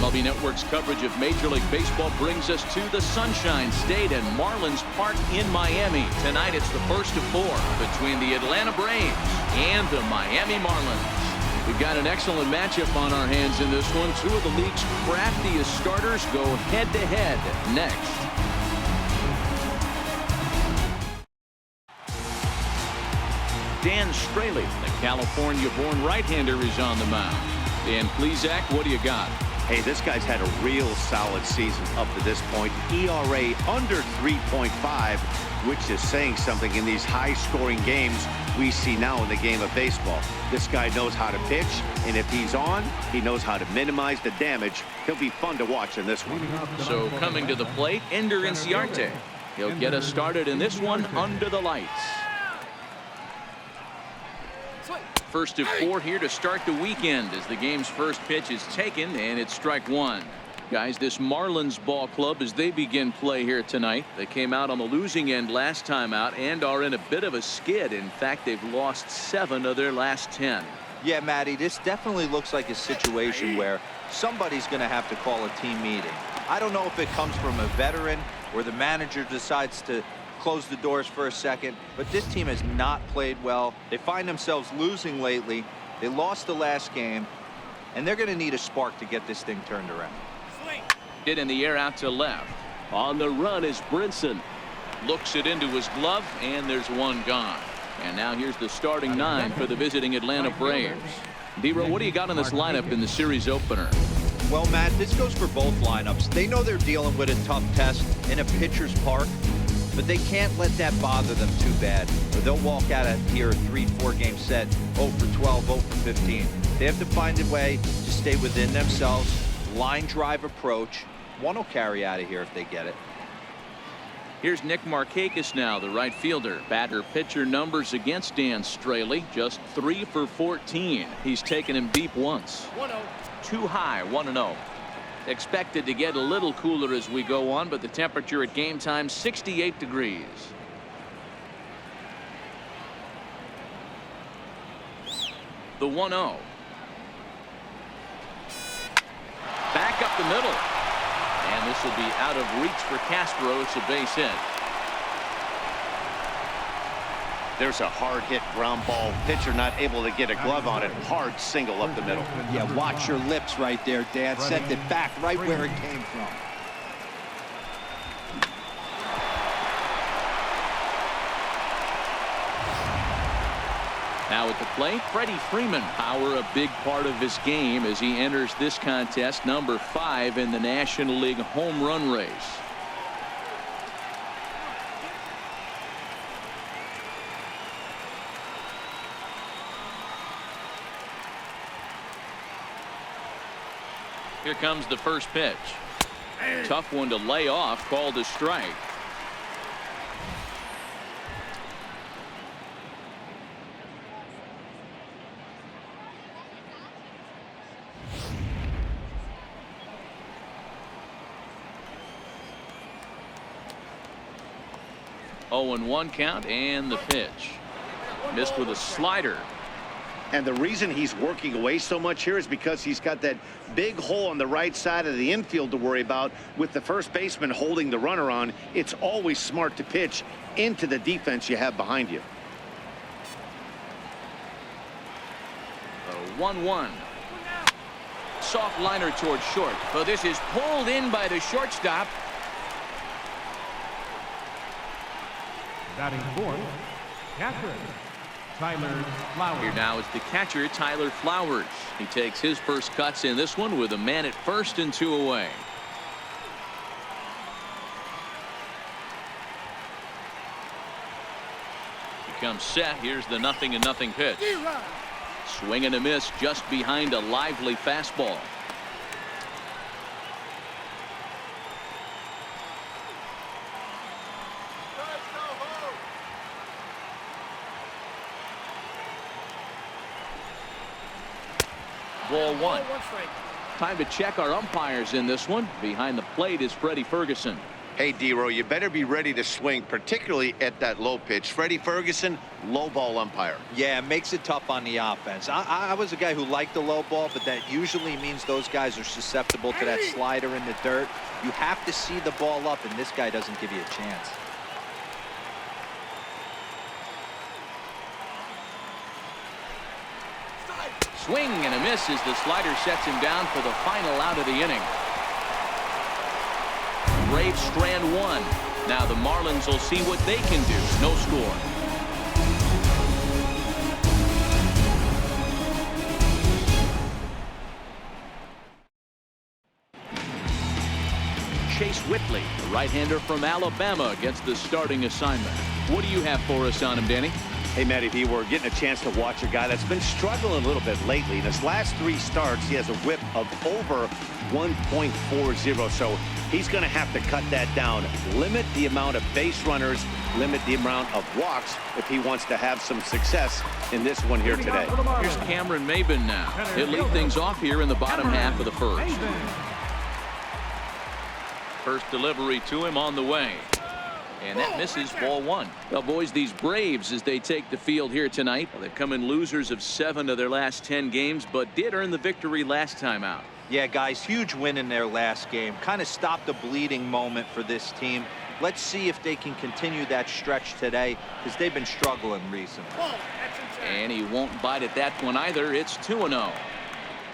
MLB Network's coverage of Major League Baseball brings us to the Sunshine State and Marlins Park in Miami. Tonight it's the first of four between the Atlanta Braves and the Miami Marlins. We've got an excellent matchup on our hands in this one. Two of the league's craftiest starters go head-to-head next. Dan Straley, the California-born right-hander, is on the mound. Dan Plesac, what do you got? Hey, this guy's had a real solid season up to this point. ERA under 3.5, which is saying something in these high-scoring games we see now in the game of baseball. This guy knows how to pitch, and if he's on, he knows how to minimize the damage. He'll be fun to watch in this one. So coming to the plate, Ender Inciarte. He'll get us started in this one under the lights. First of four here to start the weekend as the game's first pitch is taken, and it's strike one. Guys, this Marlins ball club, as they begin play here tonight, they came out on the losing end last time out and are in a bit of a skid. In fact, they've lost 7 of their last 10. Yeah, Matty, this definitely looks like a situation where somebody's going to have to call a team meeting. I don't know if it comes from a veteran or the manager decides to close the doors for a second, but this team has not played well. They find themselves losing lately. They lost the last game, and they're going to need a spark to get this thing turned around. Hit in the air out to left. On the run is Brinson. Looks it into his glove, and there's one gone. And now here's the starting 9 for the visiting Atlanta Braves. D-Row, what do you got on this lineup in the series opener? Well, Matt, this goes for both lineups. They know they're dealing with a tough test in a pitcher's park, but they can't let that bother them too bad, or they'll walk out of here a 3-4 game set 0 for 12, 0 for 15. They have to find a way to stay within themselves. Line drive approach. One will carry out of here if they get it. Here's Nick Markakis now, the right fielder. Batter pitcher numbers against Dan Straley, just 3 for 14. He's taken him deep once. 1-0. Too high, 1-0. Expected to get a little cooler as we go on, but the temperature at game time 68 degrees. The 1-0. Back up the middle. And this will be out of reach for Castro. It's a base hit. There's a hard hit ground ball. Pitcher not able to get a glove on it. Hard single up the middle. Yeah, watch your lips right there, Dad. Sent it back right where it came from. Now at the plate, Freddie Freeman. Power a big part of his game as he enters this contest, number 5 in the National League home run race. Here comes the first pitch. Tough one to lay off, called a strike. Oh, and 1 count, and the pitch. Missed with a slider. And the reason he's working away so much here is because he's got that big hole on the right side of the infield to worry about. With the first baseman holding the runner on, it's always smart to pitch into the defense you have behind you. 1-1. Soft liner towards short. So this is pulled in by the shortstop. Batting fourth, catcher Tyler Flowers. Here now is the catcher, Tyler Flowers. He takes his first cuts in this one with a man at first and 2 away. He comes set. Here's the 0-0 pitch. Swing and a miss just behind a lively fastball. Ball 1. Time to check our umpires in this one. Behind the plate is Freddie Ferguson. Hey, D-Row, you better be ready to swing, particularly at that low pitch. Freddie Ferguson, low ball umpire. Yeah, it makes it tough on the offense. I was a guy who liked the low ball, but that usually means those guys are susceptible to that slider in the dirt. You have to see the ball up, and this guy doesn't give you a chance. Swing and a miss as the slider sets him down for the final out of the inning. Braves strand one. Now the Marlins will see what they can do. No score. Chase Whitley, the right-hander from Alabama, gets the starting assignment. What do you have for us on him, Danny? Hey, Matty V, we're getting a chance to watch a guy that's been struggling a little bit lately. In his last 3 starts, he has a whip of over 1.40, so he's going to have to cut that down, limit the amount of base runners, limit the amount of walks if he wants to have some success in this one here today. Here's Cameron Maybin now. He'll lead things off here in the bottom half of the first. First delivery to him on the way. And that misses, ball 1. Well, boys, these Braves, as they take the field here tonight, they've come in losers of 7 of their last 10 games, but did earn the victory last time out. Yeah, guys, huge win in their last game. Kind of stopped the bleeding moment for this team. Let's see if they can continue that stretch today, because they've been struggling recently. And he won't bite at that one either. It's 2-0.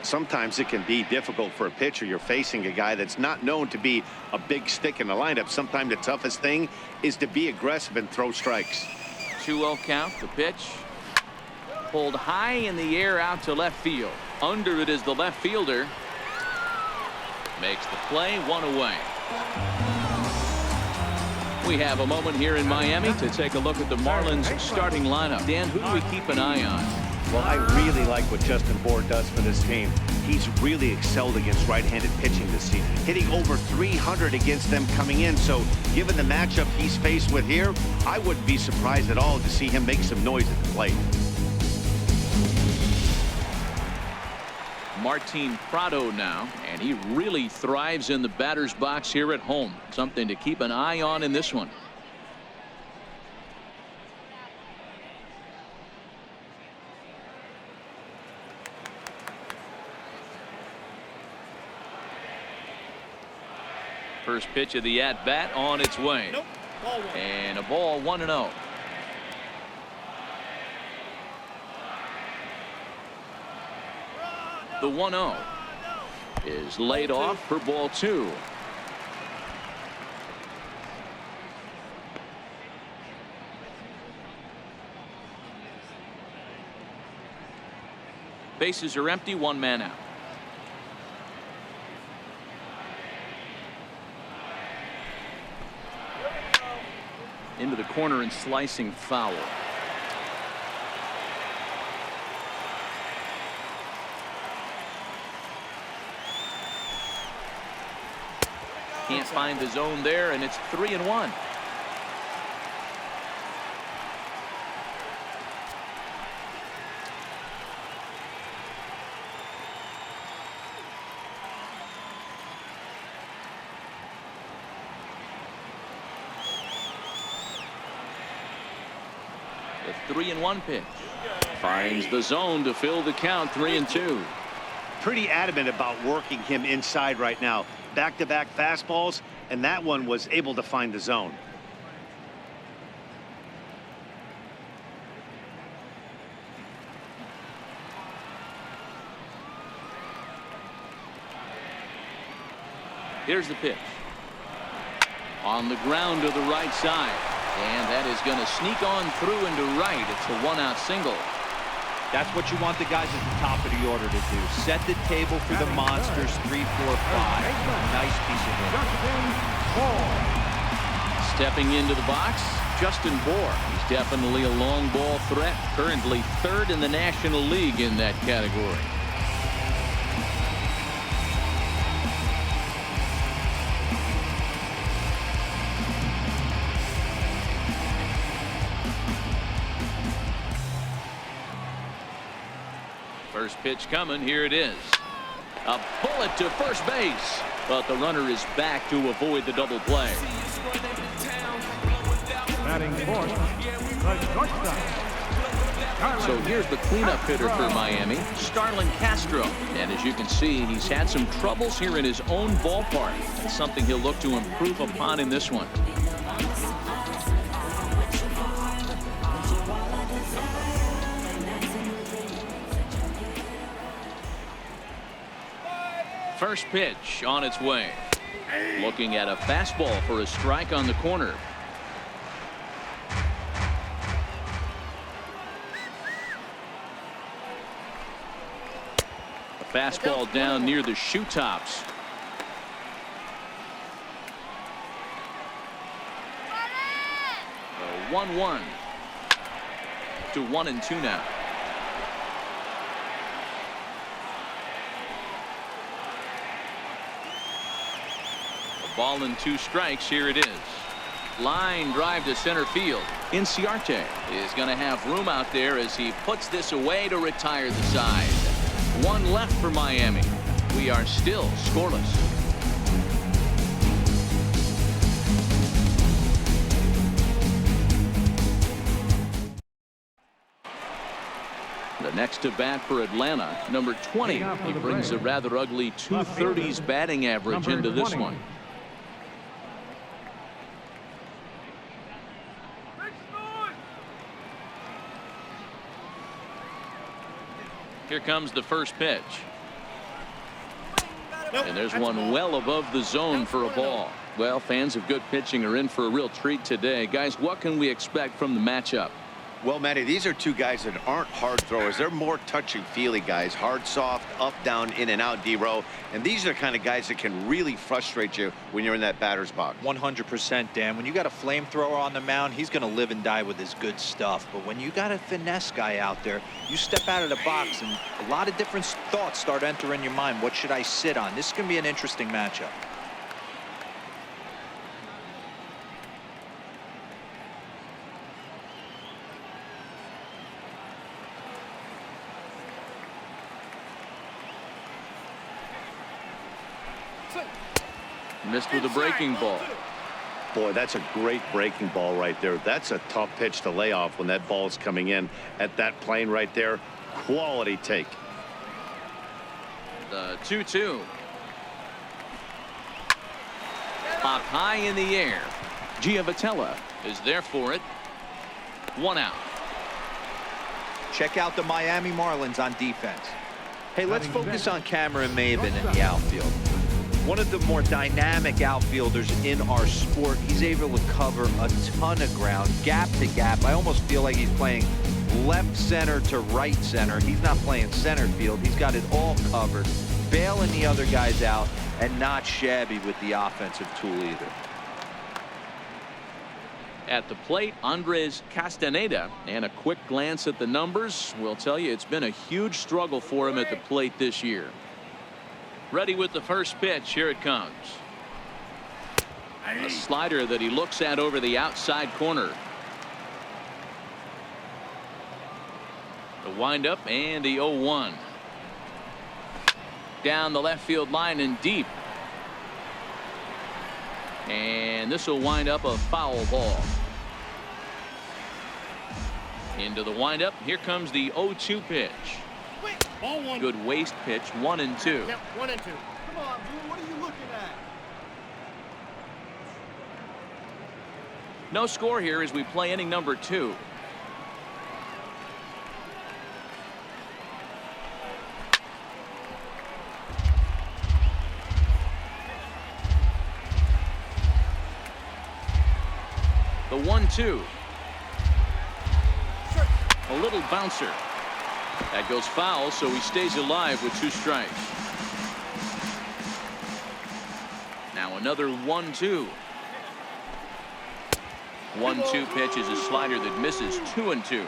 Sometimes it can be difficult for a pitcher. You're facing a guy that's not known to be a big stick in the lineup. Sometimes the toughest thing is to be aggressive and throw strikes. 2-0 count. The pitch pulled high in the air out to left field. Under it is the left fielder. Makes the play, 1 away. We have a moment here in Miami to take a look at the Marlins starting lineup. Dan, who do we keep an eye on? Well, I really like what Justin Bour does for this team. He's really excelled against right-handed pitching this season, hitting over 300 against them coming in. So given the matchup he's faced with here, I wouldn't be surprised at all to see him make some noise at the plate. Martin Prado now, and he really thrives in the batter's box here at home. Something to keep an eye on in this one. First pitch of the at-bat on its way. Nope. Ball 1. And a ball, 1-0. The 1-0 is laid off for ball 2. Bases are empty, 1 man out. Into the corner and slicing foul. Can't find the zone there, and it's 3-1. The 3-1 pitch finds the zone to fill the count. 3-2. Pretty adamant about working him inside right now. Back-to-back fastballs, and that one was able to find the zone. Here's the pitch. On the ground to the right side. And that is going to sneak on through into right. It's a 1-out single. That's what you want the guys at the top of the order to do. Set the table for the monsters. 3, 4, 5. Nice piece of hit. Stepping into the box, Justin Bour. He's definitely a long ball threat. Currently 3rd in the National League in that category. First pitch coming. Here it is. A bullet to first base. But the runner is back to avoid the double play. Batting fourth, the shortstop. So here's the cleanup hitter for Miami, Starlin Castro. And as you can see, he's had some troubles here in his own ballpark. That's something he'll look to improve upon in this one. First pitch on its way. Looking at a fastball for a strike on the corner. A fastball down near the shoe tops. The 1-1 to 1-2 now. Ball and 2 strikes. Here it is. Line drive to center field. Inciarte is going to have room out there as he puts this away to retire the side. 1 left for Miami. We are still scoreless. The next to bat for Atlanta, number 20. He brings a rather ugly 230s batting average into this one. Here comes the first pitch. And there's one well above the zone for a ball. Well, fans of good pitching are in for a real treat today. Guys, what can we expect from the matchup? Well, Matty, these are 2 guys that aren't hard throwers. They're more touchy-feely guys. Hard, soft, up, down, in and out, D-row. And these are the kind of guys that can really frustrate you when you're in that batter's box. 100%, Dan. When you got a flamethrower on the mound, he's going to live and die with his good stuff. But when you got a finesse guy out there, you step out of the box and a lot of different thoughts start entering your mind. What should I sit on? This is going to be an interesting matchup. Missed with a breaking ball. Boy, that's a great breaking ball right there. That's a tough pitch to lay off when that ball is coming in at that plane right there. Quality take. The 2-2. Popped high in the air. Giavotella is there for it. 1 out. Check out the Miami Marlins on defense. Hey, let's focus on Cameron Maybin in the outfield. One of the more dynamic outfielders in our sport. He's able to cover a ton of ground, gap to gap. I almost feel like he's playing left center to right center. He's not playing center field. He's got it all covered, bailing the other guys out, and not shabby with the offensive tool either. At the plate, Andres Castaneda, and a quick glance at the numbers will tell you it's been a huge struggle for him at the plate this year. Ready with the first pitch. Here it comes. A slider that he looks at over the outside corner. The windup and the 0-1. Down the left field line and deep. And this will wind up a foul ball. Into the windup. Here comes the 0-2 pitch. Good waste pitch. 1-2. Yep, 1-2. Come on, dude. What are you looking at? No score here as we play inning number 2. The 1-2. A little bouncer. That goes foul, so he stays alive with 2 strikes. Now another 1-2. 1-2 pitch is a slider that misses. 2-2.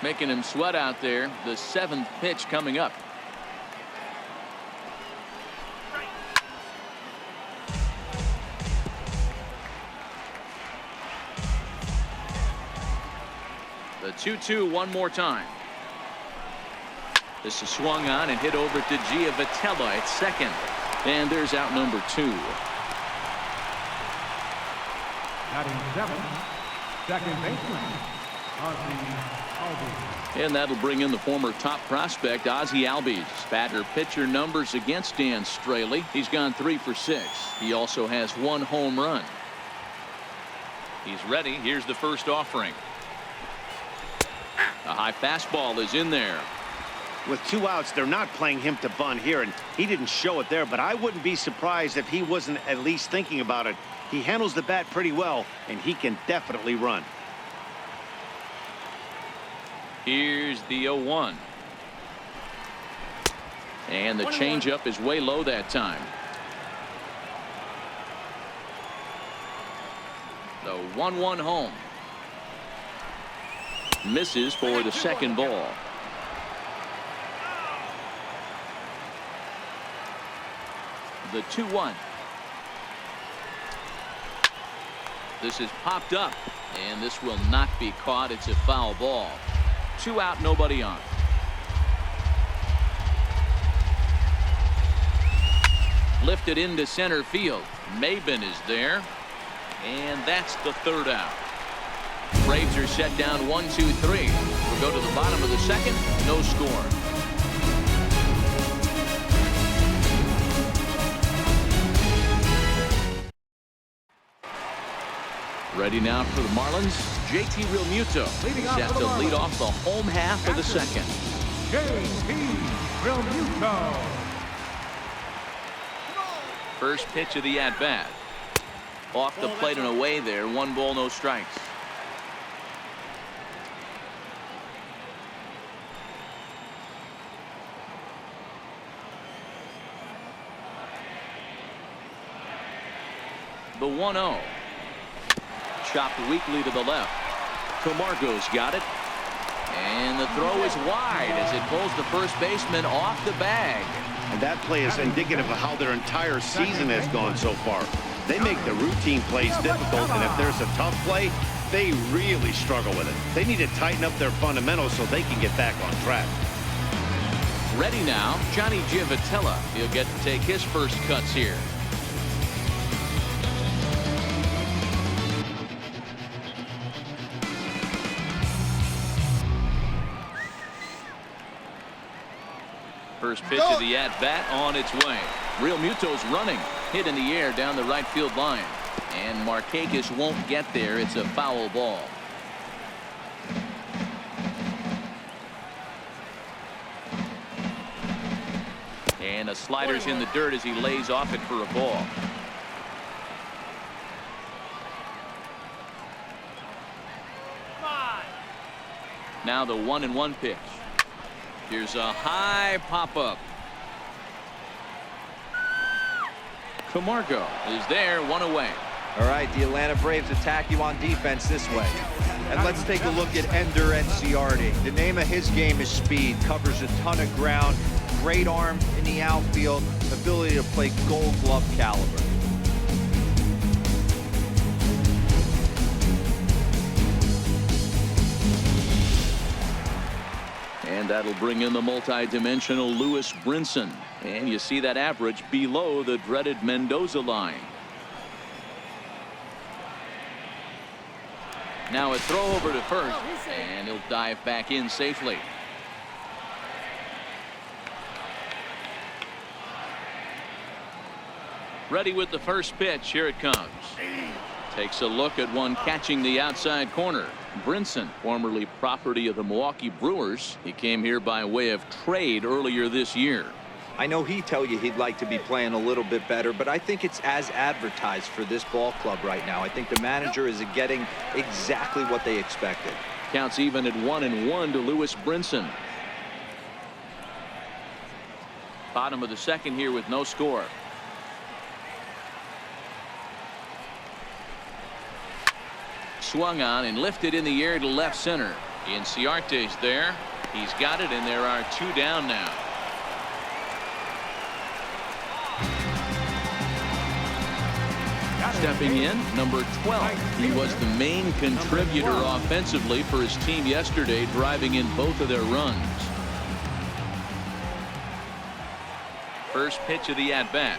Making him sweat out there. The 7th pitch coming up. The 2-2 one more time. This is swung on and hit over to Giavotella at second. And there's out number 2. Batting 7th, second baseman, Ozzie. And that'll bring in the former top prospect, Ozzie Albies. Batter-pitcher numbers against Dan Straley. He's gone 3 for 6. He also has 1 home run. He's ready. Here's the first offering. A high fastball is in there. With 2 outs, they're not playing him to bunt here, and he didn't show it there, but I wouldn't be surprised if he wasn't at least thinking about it. He handles the bat pretty well, and he can definitely run. Here's the 0-1. And the changeup is way low that time. The 1-1 home. Misses for the second ball. The 2-1. This is popped up, and this will not be caught. It's a foul ball. 2 out, nobody on. Lifted into center field. Maben is there, and that's the 3rd out. Braves are set down 1-2-3. We'll go to the bottom of the 2nd. No score. Ready now for the Marlins. JT Realmuto set to lead off the home half of the 2nd. JT Realmuto. First pitch of the at-bat. Off the plate and away there. 1 ball, no strikes. The 1-0. Chopped weakly to the left. Camargo's got it. And the throw is wide as it pulls the first baseman off the bag. And that play is indicative of how their entire season has gone so far. They make the routine plays difficult, and if there's a tough play, they really struggle with it. They need to tighten up their fundamentals so they can get back on track. Ready now, Johnny Giavotella. He'll get to take his first cuts here. First pitch of the at-bat on its way. Realmuto's running. Hit in the air down the right field line. And Markakis won't get there. It's a foul ball. And a slider's in the dirt as he lays off it for a ball. Now the 1-1 pitch. Here's a high pop-up. Camargo is there, 1 away. All right, the Atlanta Braves attack you on defense this way. And let's take a look at Ender Enciardi. The name of his game is speed. Covers a ton of ground. Great arm in the outfield. Ability to play Gold Glove caliber. And that'll bring in the multi-dimensional Lewis Brinson. And you see that average below the dreaded Mendoza line. Now a throw over to first, and he'll dive back in safely. Ready with the first pitch. Here it comes. Takes a look at one catching the outside corner. Brinson, formerly property of the Milwaukee Brewers. He came here by way of trade earlier this year. I know he'd tell you he'd like to be playing a little bit better, but I think it's as advertised for this ball club right now. I think the manager is getting exactly what they expected. Counts even at 1-1 to Lewis Brinson. Bottom of the 2nd here with no score. Swung on and lifted in the air to left center. Enciardi's there. He's got it, and there are 2 down now. Stepping in, number 12. He was the main contributor offensively for his team yesterday, driving in both of their runs. First pitch of the at-bat.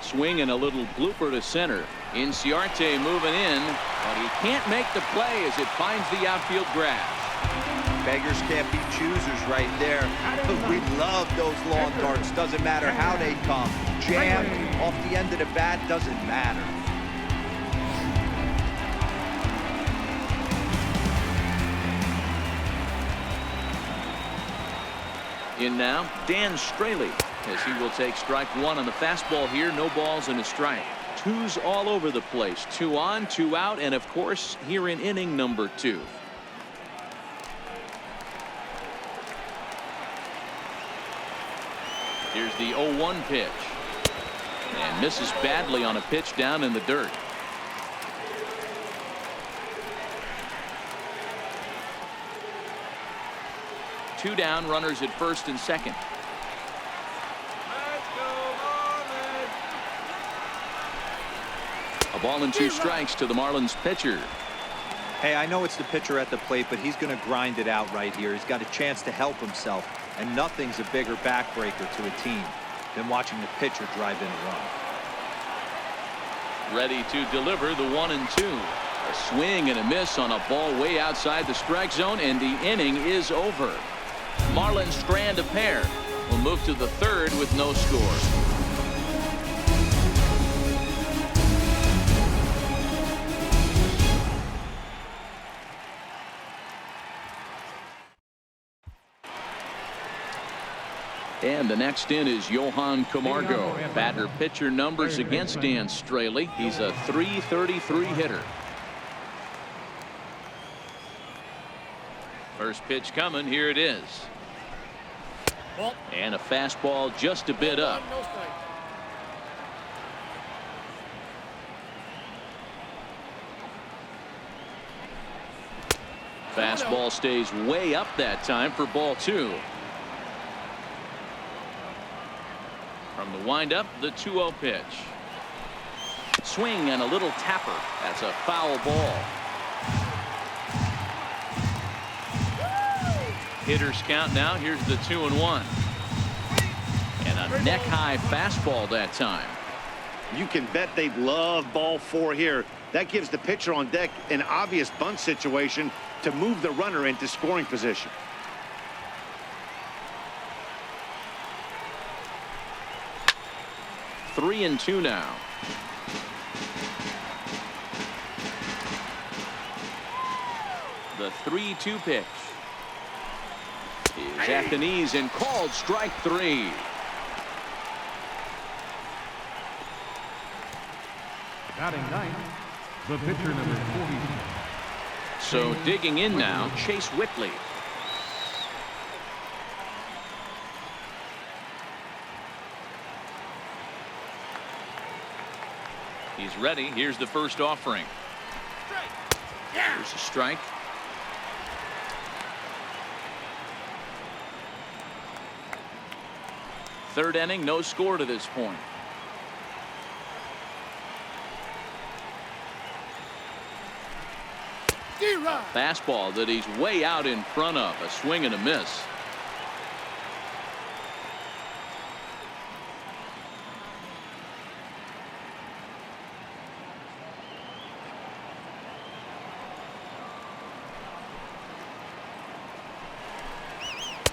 Swing and a little blooper to center. Inciarte moving in, but he can't make the play as it finds the outfield grass. Beggars can't be choosers right there. We love those long darts. Doesn't matter how they come. Jammed off the end of the bat, doesn't matter. In now, Dan Straley, as he will take strike one on the fastball here. No balls and a strike. Twos all over the place. 2 on, 2 out, and of course here in inning number 2. Here's the 0-1 pitch. And misses badly on a pitch down in the dirt. Two down, runners at first and second. A ball and 2 strikes to the Marlins pitcher. Hey, I know it's the pitcher at the plate, but he's going to grind it out right here. He's got a chance to help himself, and nothing's a bigger backbreaker to a team than watching the pitcher drive in a run. Ready to deliver the 1-2. A swing and a miss on a ball way outside the strike zone, and the inning is over. Marlins strand a pair. Will move to the third with no score. And the next in is Johan Camargo. Batter pitcher numbers against Dan Straley. He's a .333 hitter. First pitch coming. Here it is. And a fastball just a bit up. Fastball stays way up that time for ball 2. From the windup, the 2-0 pitch. Swing and a little tapper. That's a foul ball. Hitters count now. Here's the 2-1. And a neck-high fastball that time. You can bet they love ball 4 here. That gives the pitcher on deck an obvious bunt situation to move the runner into scoring position. Three and 2 now. The 3-2 pitch is at the knees and called strike 3. Batting ninth, the pitcher number 40. So digging in now, Chase Whitley. He's ready. Here's the first offering. Here's a strike. Third inning, no score to this point. Fastball that he's way out in front of. A swing and a miss.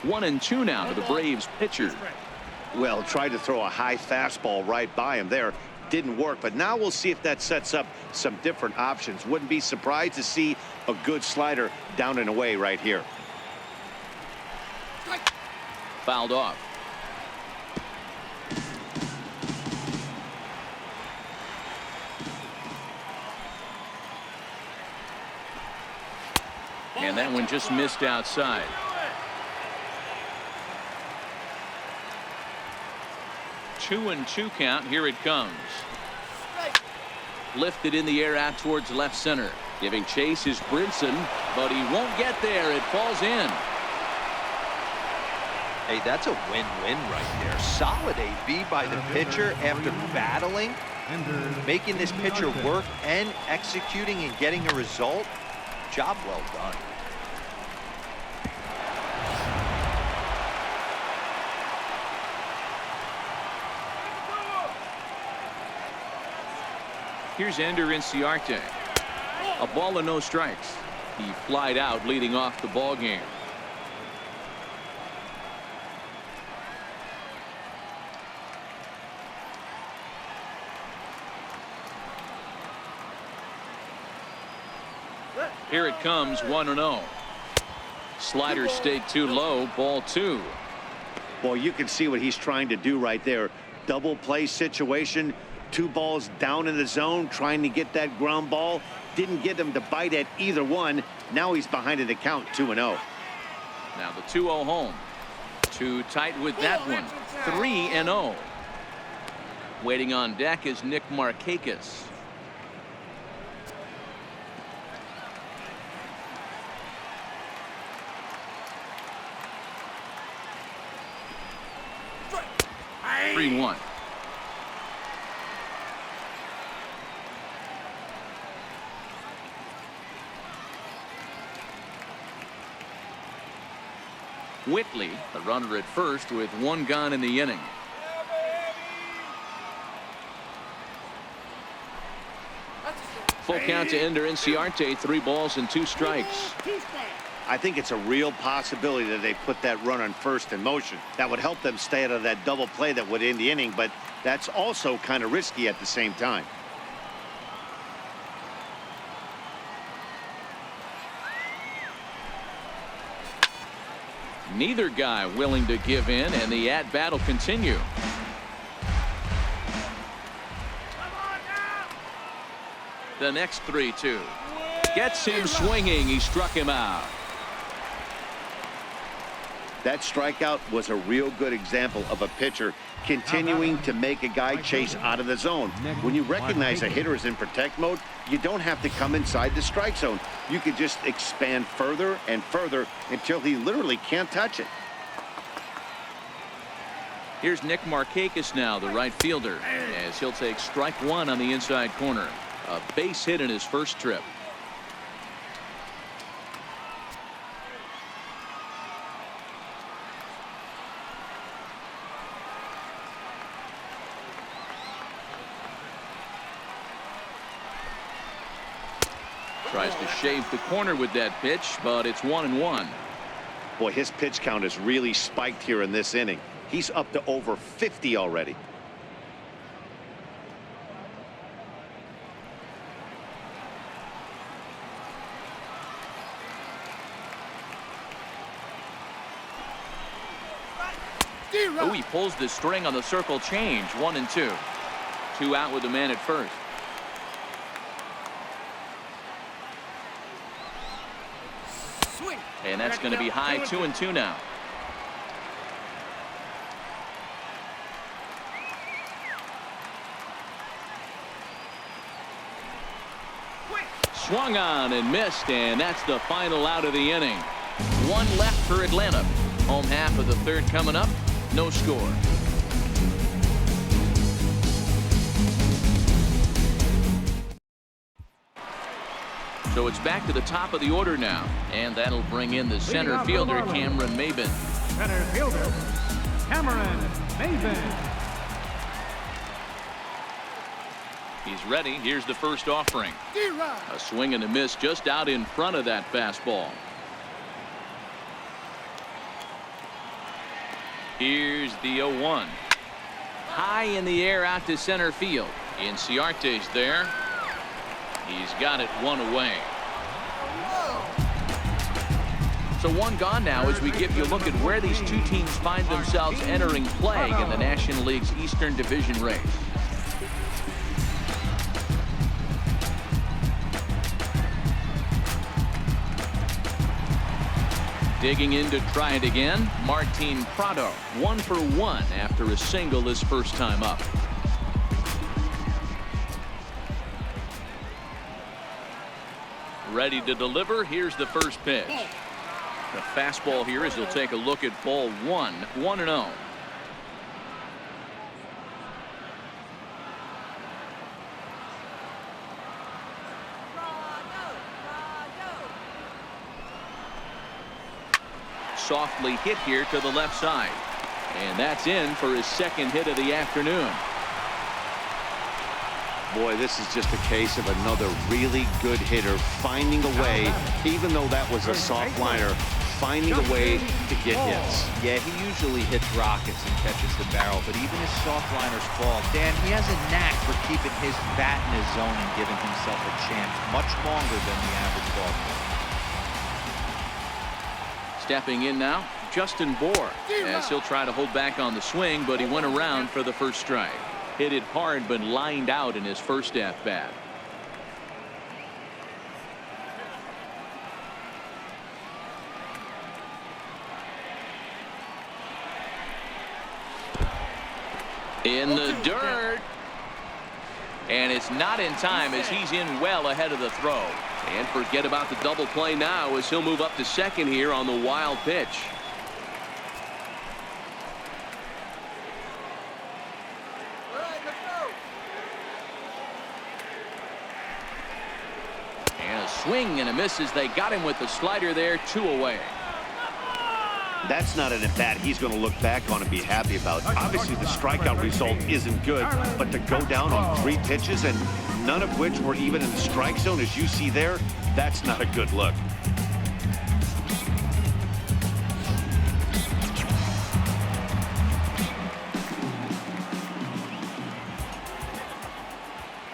One and 2 now to the Braves pitcher. Well, tried to throw a high fastball right by him there. Didn't work, but now we'll see if that sets up some different options. Wouldn't be surprised to see a good slider down and away right here. Fouled off. And that one just missed outside. Two and 2 count. Here it comes. Lifted in the air out towards left center. Giving chase is Brinson, but he won't get there. It falls in. Hey, that's a win-win right there. Solid AB by the pitcher after battling, making this pitcher work and executing and getting a result. Job well done. Here's Ender Inciarte. A ball and no strikes. He flied out leading off the ball game. Here it comes, 1-0. Slider stayed too low, ball 2. Well, you can see what he's trying to do right there. Double play situation, 2 balls down in the zone, trying to get that ground ball. Didn't get him to bite at either one. Now he's behind in the count, 2-0. Now the 2-0 home. Too tight with that one. 3-0. Waiting on deck is Nick Markakis. Three one. Whitley, the runner at first with 1 gone in the inning. Full count to Ender Inciarte, 3 balls and 2 strikes. I think it's a real possibility that they put that run on first in motion. That would help them stay out of that double play that would end the inning, but that's also kind of risky at the same time. Neither guy willing to give in, and the at-bat will continue. The next 3-2. Gets him swinging. He struck him out. That strikeout was a real good example of a pitcher continuing to make a guy chase out of the zone. When you recognize a hitter is in protect mode, you don't have to come inside the strike zone. You can just expand further and further until he literally can't touch it. Here's Nick Markakis now, the right fielder, as he'll take strike 1 on the inside corner. A base hit in his first trip. Tries to shave the corner with that pitch, but it's 1-1. Boy, his pitch count has really spiked here in this inning. He's up to over 50 already. Oh, he pulls the string on the circle change. 1-2. 2 out with the man at first. And that's going to be high. 2-2 now. Swung on and missed, and that's the final out of the inning. 1 left for Atlanta. Home half of the 3rd coming up. No score. So it's back to the top of the order now, and that'll bring in the center fielder, Cameron Maybin. Center fielder, Cameron Maybin. He's ready. Here's the first offering. A swing and a miss just out in front of that fastball. Here's the 0-1. High in the air out to center field. Inciarte's there. He's got it 1 away. So 1 gone now as we give you a look at where these 2 teams find themselves entering play in the National League's Eastern Division race. Digging in to try it again, Martin Prado, 1 for 1 after a single his first time up. Ready to deliver. Here's the first pitch. The fastball here as he'll take a look at ball 1, 1-0. Softly hit here to the left side, and that's in for his 2nd hit of the afternoon. Boy, this is just a case of another really good hitter finding a way, even though that was a soft liner, finding a way to get hits. Yeah, he usually hits rockets and catches the barrel, but even his soft liners fall. Dan, he has a knack for keeping his bat in his zone and giving himself a chance much longer than the average ball player. Stepping in now, Justin Bohr, as he'll try to hold back on the swing, but he went around for the first strike. Hit it hard, but lined out in his first at-bat. In the dirt. And it's not in time as he's in well ahead of the throw. And forget about the double play now as he'll move up to second here on the wild pitch. And a swing and a miss as they got him with the slider there, 2 away. That's not an at-bat he's going to look back on and be happy about. Obviously, the strikeout result isn't good, but to go down on 3 pitches and none of which were even in the strike zone, as you see there, that's not a good look.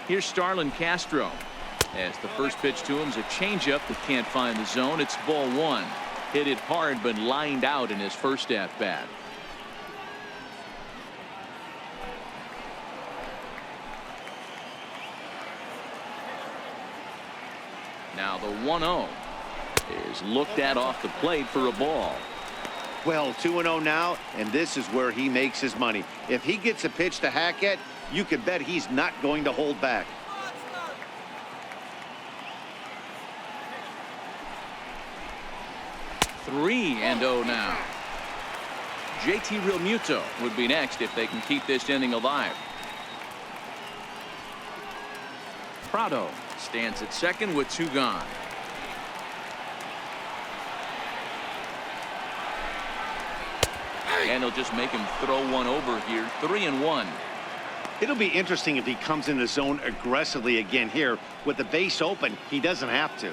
Here's Starlin Castro. As the first pitch to him is a changeup that can't find the zone. It's ball 1. Hit it hard, but lined out in his first at-bat. Now the 1-0 is looked at off the plate for a ball. Well, 2-0 now, and this is where he makes his money. If he gets a pitch to hack at, you can bet he's not going to hold back. 3-0 now. JT Realmuto would be next if they can keep this inning alive. Prado stands at second with 2 gone. And he'll just make him throw one over here. 3-1. It'll be interesting if he comes in the zone aggressively again here. With the base open, he doesn't have to.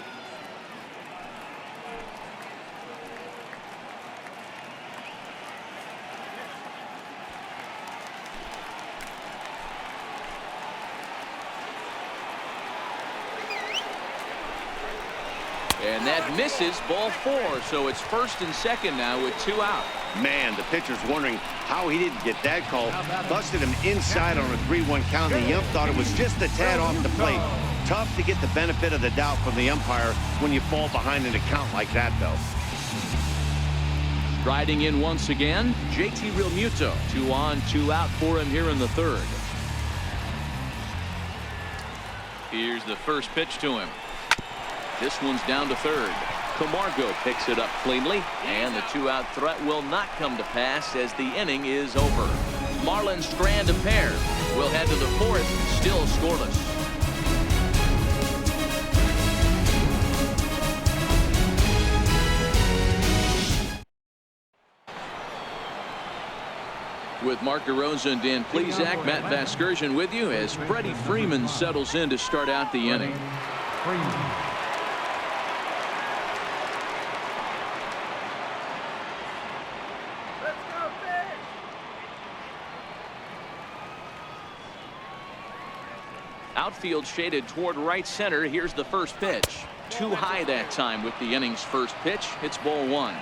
And that misses, ball 4. So it's first and second now with 2 out. Man, the pitcher's wondering how he didn't get that call. Busted him inside on a 3-1 count. The ump thought it was just a tad off the plate. Tough to get the benefit of the doubt from the umpire when you fall behind in a count like that, though. Striding in once again, JT Realmuto. 2 on, 2 out for him here in the 3rd. Here's the first pitch to him. This one's down to 3rd. Camargo picks it up cleanly, and the 2-out threat will not come to pass as the inning is over. Marlins strand a pair. We'll head to the 4th, still scoreless. With Mark DeRosa and Dan Plesac, Matt Vasgersian with you as Freddie Freeman settles in to start out the inning. Outfield shaded toward right center. Here's the first pitch. Too high that time with the inning's first pitch. It's ball 1.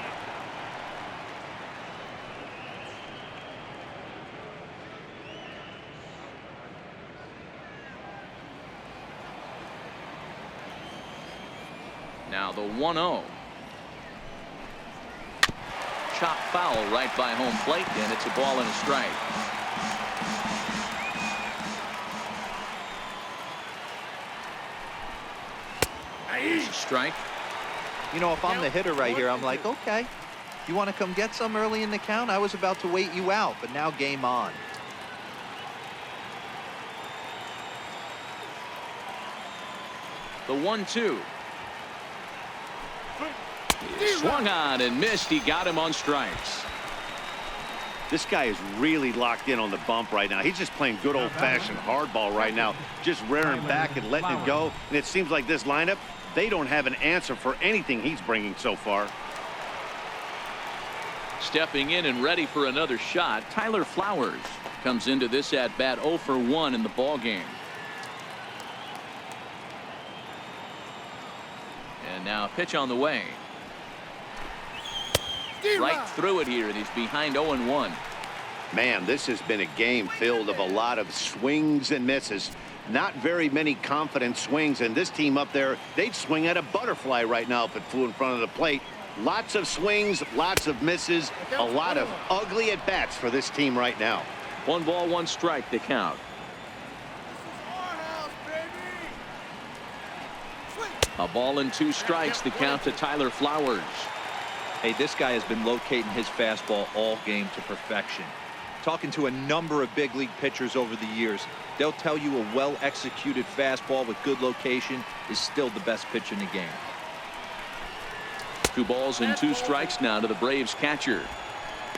Now the 1-0. Chop foul right by home plate, and it's a ball and a strike. Here's a strike. You know, if I'm the hitter right here, I'm like, okay, you want to come get some early in the count? I was about to wait you out, but now game on. The 1-2. He swung on and missed. He got him on strikes. This guy is really locked in on the bump right now. He's just playing good old-fashioned hardball right now, just rearing back and letting it go. And it seems like this lineup, they don't have an answer for anything he's bringing so far. Stepping in and ready for another shot, Tyler Flowers comes into this at-bat 0 for 1 in the ball game. And now a pitch on the way. Right through it here, and he's behind 0-1. Man, this has been a game filled of a lot of swings and misses. Not very many confident swings, and this team up there, they'd swing at a butterfly right now if it flew in front of the plate. Lots of swings, lots of misses, a lot of ugly at-bats for this team right now. 1 ball, 1 strike to count. A ball and 2 strikes to count to Tyler Flowers. Hey, this guy has been locating his fastball all game to perfection. Talking to a number of big league pitchers over the years, they'll tell you a well-executed fastball with good location is still the best pitch in the game. 2 balls and 2 strikes now to the Braves catcher.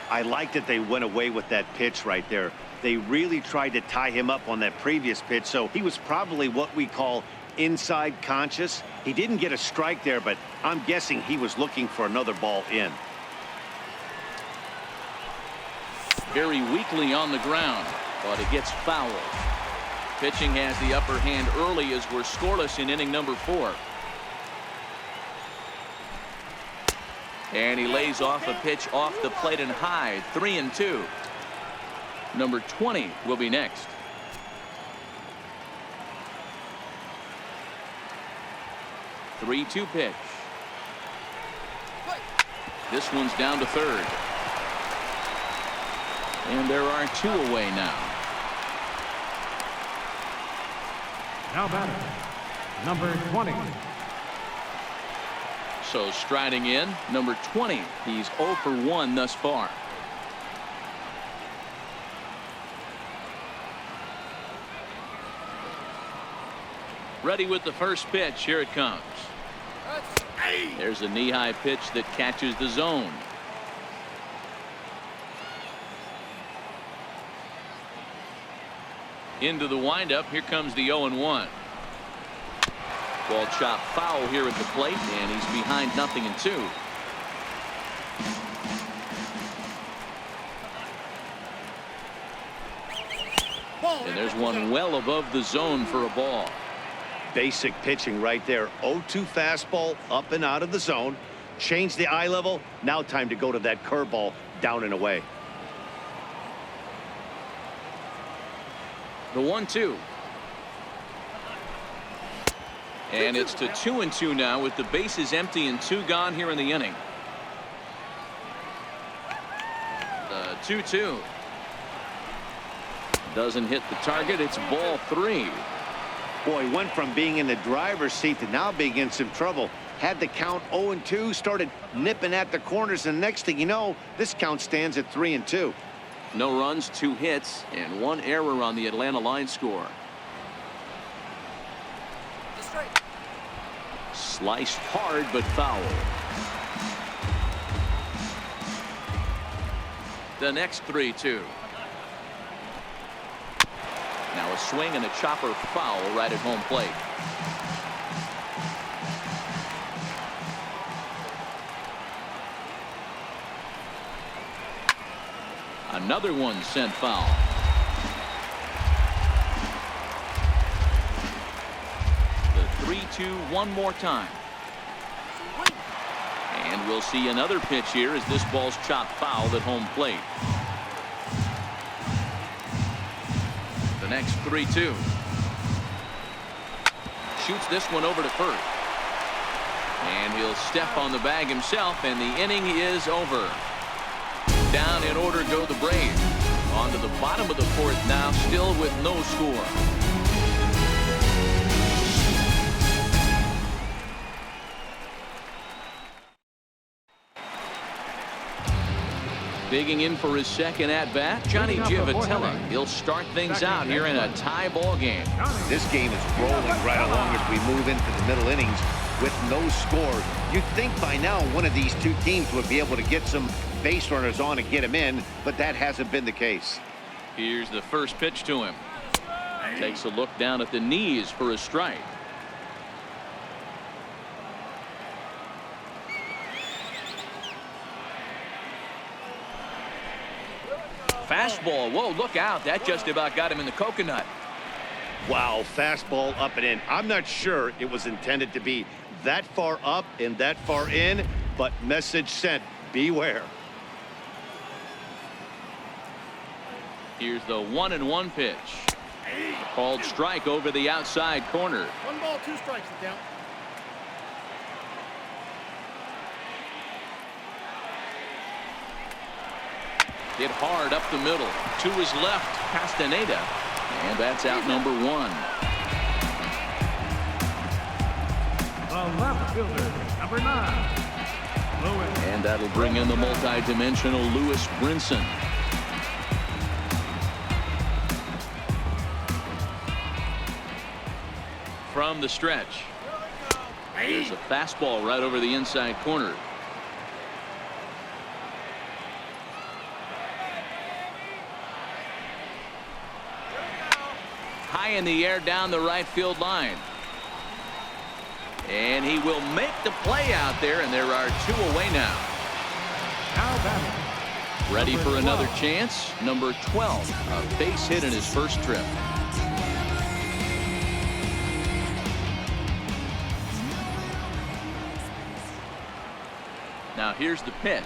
I like that they went away with that pitch right there. They really tried to tie him up on that previous pitch, so he was probably what we call inside conscious. He didn't get a strike there, but I'm guessing he was looking for another ball in. Very weakly on the ground, but it gets fouled. Pitching has the upper hand early as we're scoreless in inning number 4. And he lays off a pitch off the plate and high. 3-2. Number 20 will be next. Three-2 pitch. This one's down to third. And there are 2 away now. Now batting, number 20. So striding in, number 20. He's 0 for 1 thus far. Ready with the first pitch. Here it comes. There's a knee-high pitch that catches the zone. Into the windup. Here comes the 0-1. Ball chopped foul here at the plate, and he's behind 0-2. And there's one well above the zone for a ball. Basic pitching right there. 0-2 fastball up and out of the zone. Change the eye level. Now time to go to that curveball down and away. The 1-2. And it's to 2-2 now with the bases empty and 2 gone here in the inning. The 2-2. Doesn't hit the target. It's ball 3. Boy, he went from being in the driver's seat to now being in some trouble. Had the count 0-2, started nipping at the corners, and next thing you know, this count stands at 3-2. No runs, 2 hits, and 1 error on the Atlanta line score. Sliced hard, but foul. The next 3-2. Now a swing and a chopper foul right at home plate. Another one sent foul. The 3-2 one more time. And we'll see another pitch here as this ball's chopped foul at home plate. The next 3-2. Shoots this one over to first. And he'll step on the bag himself, and the inning is over. Down in order go the Braves. On to the bottom of the 4th now, still with no score. Digging in for his second at-bat, Johnny Giavotella. He'll start things out here in a tie ball game. This game is rolling right along as we move into the middle innings with no score. You'd think by now one of these 2 teams would be able to get some base runners on and get him in, but that hasn't been the case. Here's the first pitch to him. Takes a look down at the knees for a strike. Fastball. Whoa, look out. That just about got him in the coconut. Wow, fastball up and in. I'm not sure it was intended to be that far up and that far in, but message sent. Beware. Here's the 1-1 pitch. Called strike over the outside corner. 1 ball, 2 strikes to count. Hit hard up the middle. To his left, Castaneda. And that's out number 1. The left fielder, number 9, Lewis. And that'll bring in the multi-dimensional Lewis Brinson. From the stretch. There's a fastball right over the inside corner. High in the air down the right field line. And he will make the play out there, and there are 2 away now. Now batting. Ready Number for another 12. chance. Number 12, a base hit in his first trip. Now here's the pitch.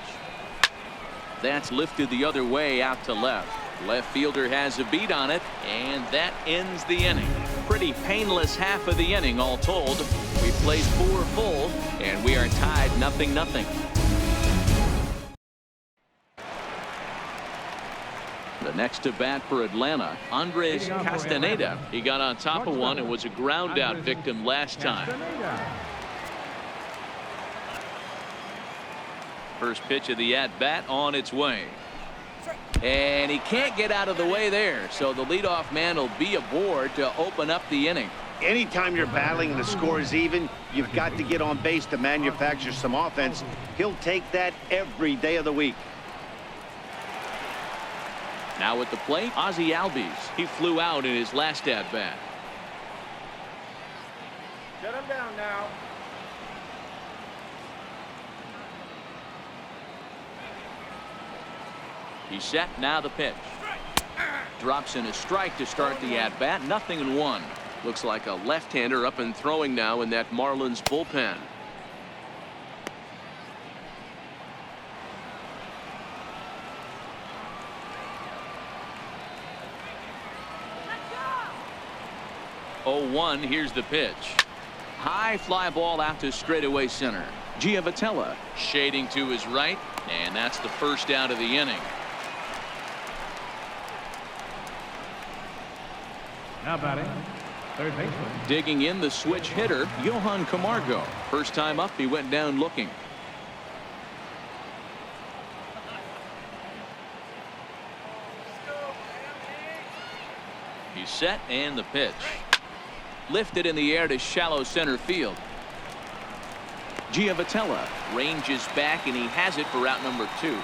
That's lifted the other way out to left. Left fielder has a beat on it, and that ends the inning. Pretty painless half of the inning all told. We played 4 full, and we are tied 0-0. The next to bat for Atlanta, Andres Castaneda. He got on top of one and was a ground out victim last time. Castaneda. First pitch of the at-bat on its way. And he can't get out of the way there, so the leadoff man will be aboard to open up the inning. Anytime you're battling and the score is even, you've got to get on base to manufacture some offense. He'll take that every day of the week. Now at the plate, Ozzie Albies. He flew out in his last at-bat. Shut him down now. He's set. Now the pitch. Drops in a strike to start the at-bat. 0-1. Looks like a left-hander up and throwing now in that Marlins bullpen. Oh, 1. Here's the pitch. High fly ball out to straightaway center. Giavotella shading to his right, and that's the first out of the inning. Now batting, third baseman. Digging in the switch hitter, Johan Camargo. First time up, he went down looking. He's set, and the pitch. Lifted in the air to shallow center field. Giavotella ranges back, and he has it for out number 2.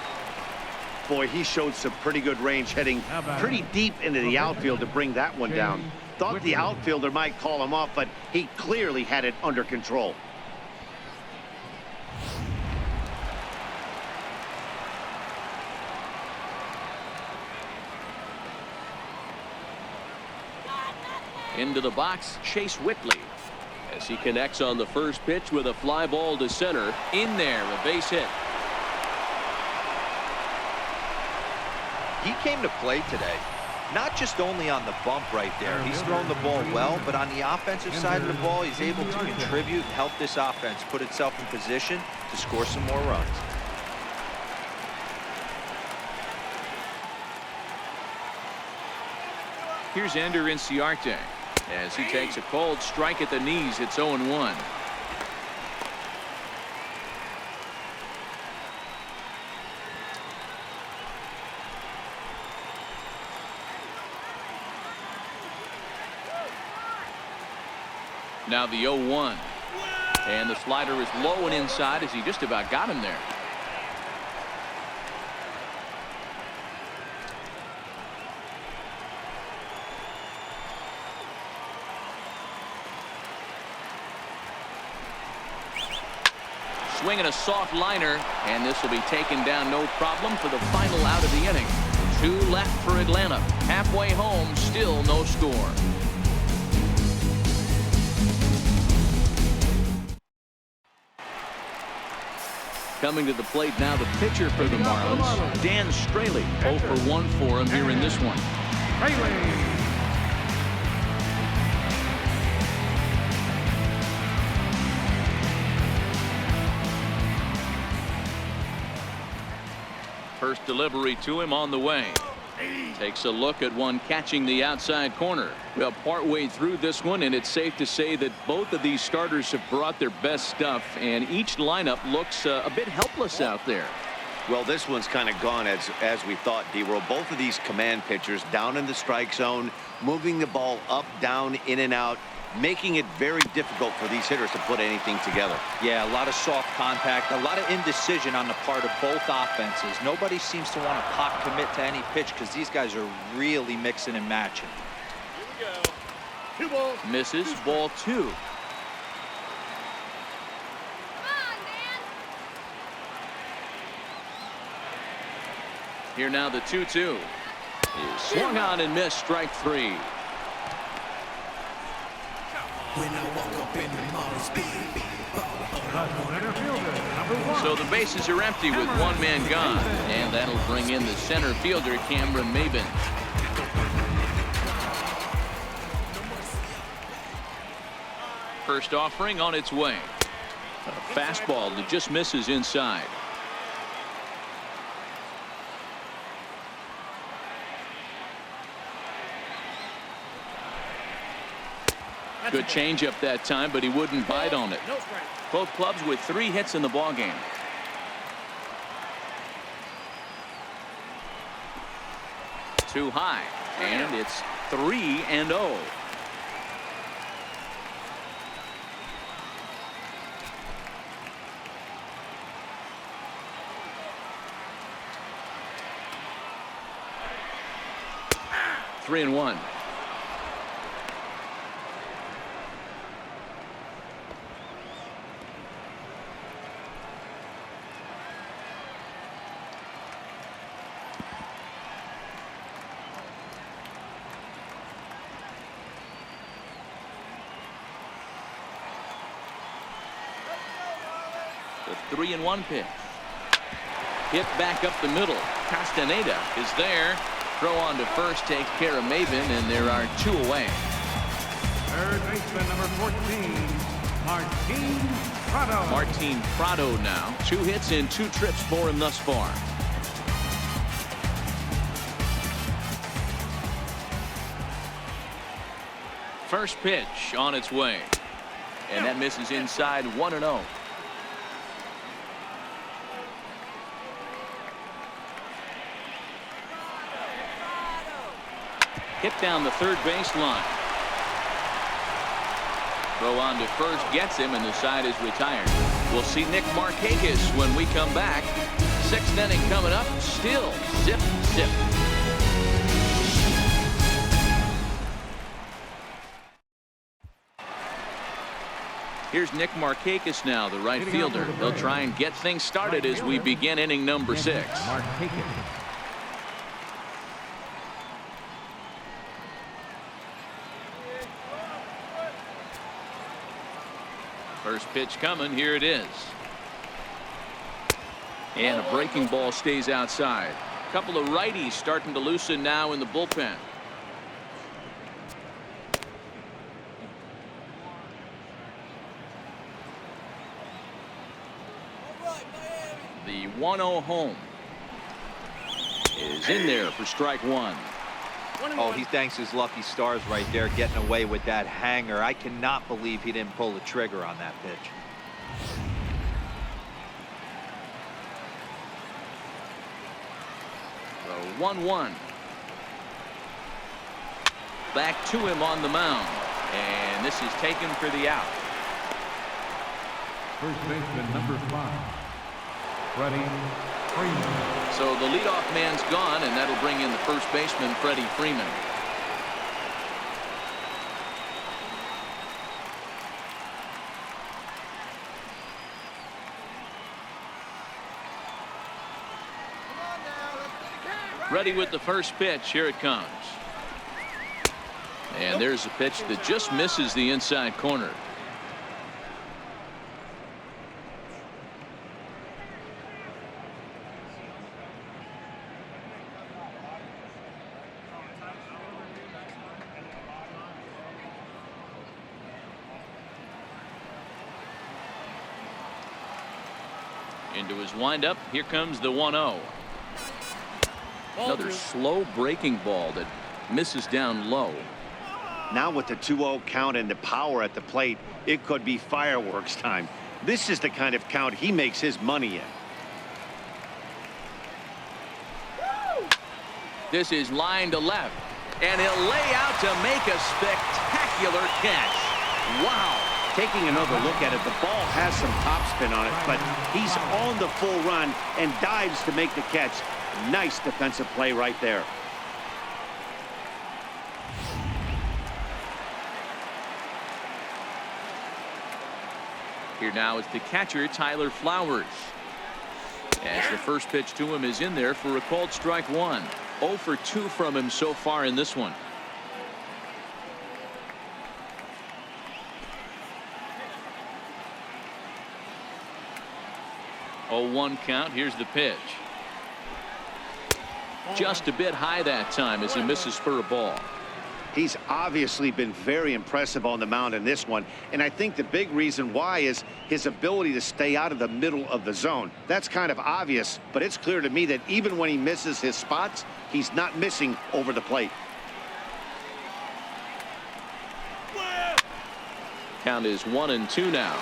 Boy, he showed some pretty good range heading pretty deep into the outfield to bring that one down. Thought the outfielder might call him off, but he clearly had it under control. Into the box, Chase Whitley. As he connects on the first pitch with a fly ball to center. In there, a base hit. He came to play today, not just only on the bump right there. He's thrown the ball well, but on the offensive side of the ball, he's able to contribute and help this offense put itself in position to score some more runs. Here's Ender Inciarte. As he takes a cold strike at the knees, it's 0-1. Now the 0-1. And the slider is low and inside as he just about got him there. swinging a soft liner, and this will be taken down no problem for the final out of the inning. 2 left for Atlanta. Halfway home, still no score. Coming to the plate now, the pitcher for the Marlins, Dan Straley. 0 for 1 for him here in this one. First delivery to him on the way. Takes a look at one catching the outside corner. Well, partway through this one, and it's safe to say that both of these starters have brought their best stuff, and each lineup looks a bit helpless out there. Well, this one's kind of gone as we thought, D-World. Both of these command pitchers down in the strike zone, moving the ball up, down, in and out, making it very difficult for these hitters to put anything together. Yeah, a lot of soft contact, a lot of indecision on the part of both offenses. Nobody seems to want to pot commit to any pitch because these guys are really mixing and matching. Here we go. 2 balls. Misses, ball 2. Here now the 2-2 is swung on and missed, strike 3. So the bases are empty with 1 man gone, and that'll bring in the center fielder, Cameron Maybin. First offering on its way. A fastball that just misses inside. Good changeup that time, but he wouldn't bite on it. No strike. Both clubs with 3 hits in the ballgame. Too high, and it's 3-0. Three and 1. The 3-1 pitch. Hit back up the middle. Castaneda is there. Throw on to first takes care of Maybin, and there are 2 away. Third baseman number 14, Martin Prado. Martin Prado now. 2 hits and 2 trips for him thus far. First pitch on its way. And that misses inside. 1-0. Hit down the third baseline. Throw on to first gets him, and the side is retired. We'll see Nick Markakis when we come back. 6th inning coming up. Still zip, zip. Here's Nick Markakis now, the right fielder. They'll try and get things started as we begin inning number 6. First pitch coming. Here it is. And a breaking ball stays outside. A couple of righties starting to loosen now in the bullpen. The 1-0 home is in there for strike 1. Oh, he thanks his lucky stars right there, getting away with that hanger. I cannot believe he didn't pull the trigger on that pitch. The 1-1. Back to him on the mound, and this is taken for the out. First baseman number 5, Freddie Freeman. So the leadoff man's gone, and that'll bring in the first baseman, Freddie Freeman. Ready with the first pitch. Here it comes. And there's a pitch that just misses the inside corner. Into his windup. Here comes the 1-0. Another slow breaking ball that misses down low. Now with the 2-0 count and the power at the plate, it could be fireworks time. This is the kind of count he makes his money in. This is line to left, and he'll lay out to make a spectacular catch. Wow. Taking another look at it, the ball has some topspin on it, but he's on the full run and dives to make the catch. Nice defensive play right there. Here now is the catcher, Tyler Flowers. As the first pitch to him is in there for a called strike one. 0 for 2 from him so far in this one. 0-1 count. Here's the pitch. Just a bit high that time as he misses for a ball. He's obviously been very impressive on the mound in this one, and I think the big reason why is his ability to stay out of the middle of the zone. That's kind of obvious, but it's clear to me that even when he misses his spots, he's not missing over the plate. Count is 1-2 now.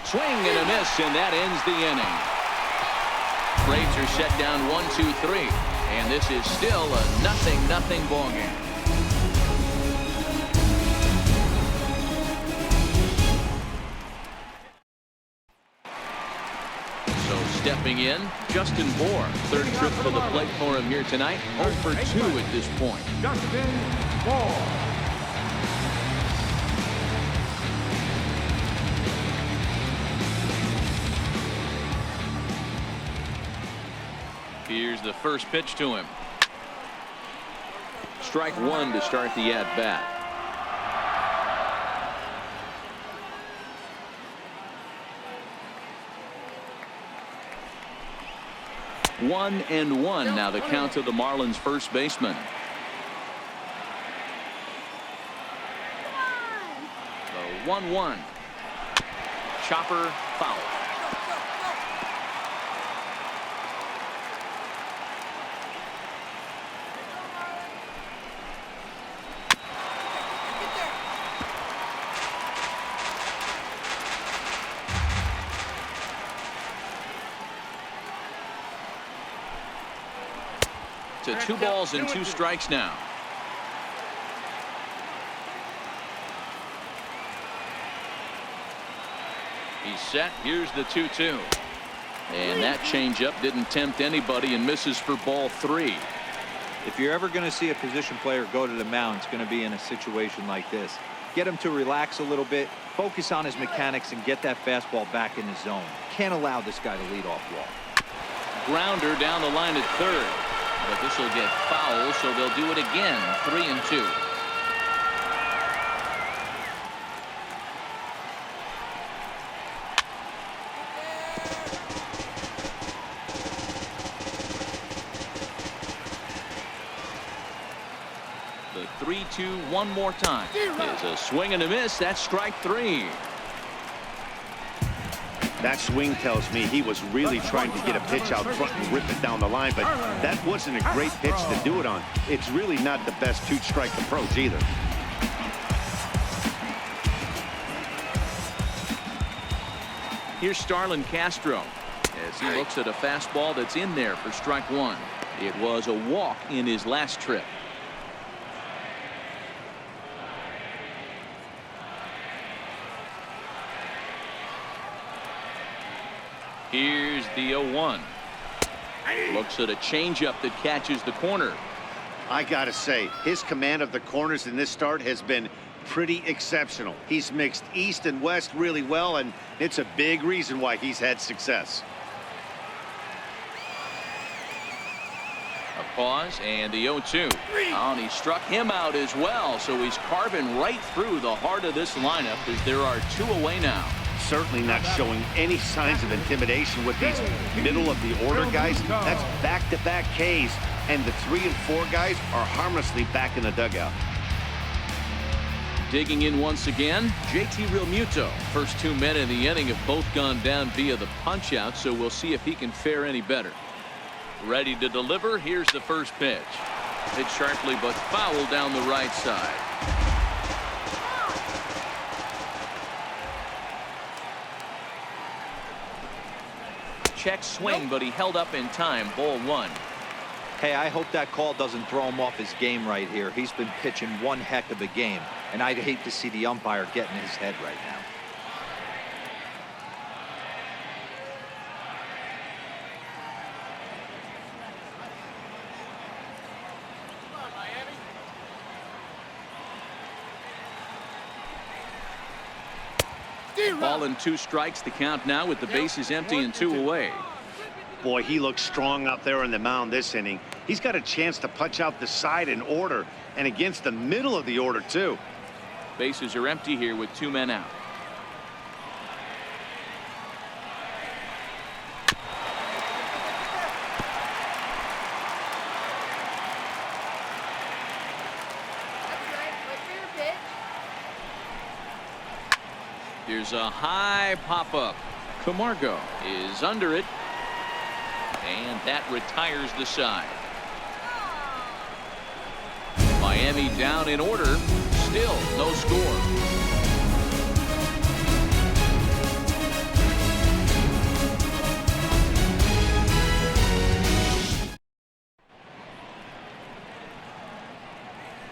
Swing and a miss, and that ends the inning. Braves are set down 1-2-3, and this is still a 0-0 ball game. So stepping in, Justin Bour, third trip to the plate for him here tonight. 0 for 2 at this point. Justin Bour. Here's the first pitch to him. Strike one to start the at-bat. One and one now the count to the Marlins first baseman. The 1-1. Chopper foul. To 2 balls and 2 strikes now. He's set. Here's the 2-2. And that changeup didn't tempt anybody and misses for ball 3. If you're ever going to see a position player go to the mound, it's going to be in a situation like this. Get him to relax a little bit, focus on his mechanics, and get that fastball back in the zone. Can't allow this guy to lead off walk. Grounder down the line at third. But this will get foul, so they'll do it again. 3-2. The 3-2 one more time. Is a swing and a miss. That's strike 3. That swing tells me he was really trying to get a pitch out front and rip it down the line, but that wasn't a great pitch to do it on. It's really not the best 2-strike approach either. Here's Starlin Castro as he looks at a fastball that's in there for strike 1. It was a walk in his last trip. Here's the 0-1. Looks at a changeup that catches the corner. I gotta say, his command of the corners in this start has been pretty exceptional. He's mixed East and West really well, and it's a big reason why he's had success. A pause and the 0-2. Oh, and he struck him out as well, so he's carving right through the heart of this lineup as there are 2 away now. Certainly not showing any signs of intimidation with these middle of the order guys. That's back-to-back Ks, and the 3 and 4 guys are harmlessly back in the dugout. Digging in once again, JT Realmuto. First 2 men in the inning have both gone down via the punch-out, so we'll see if he can fare any better. Ready to deliver. Here's the first pitch. Hit sharply but foul down the right side. Check swing, but he held up in time. Ball 1. Hey, I hope that call doesn't throw him off his game right here. He's been pitching one heck of a game, and I'd hate to see the umpire get in his head right now. Ball and 2 strikes. The count now with the bases empty and 2 away. Boy, he looks strong out there on the mound this inning. He's got a chance to punch out the side in order and against the middle of the order, too. Bases are empty here with 2 men out. Here's a high pop-up. Camargo is under it, and that retires the side. Miami down in order. Still no score.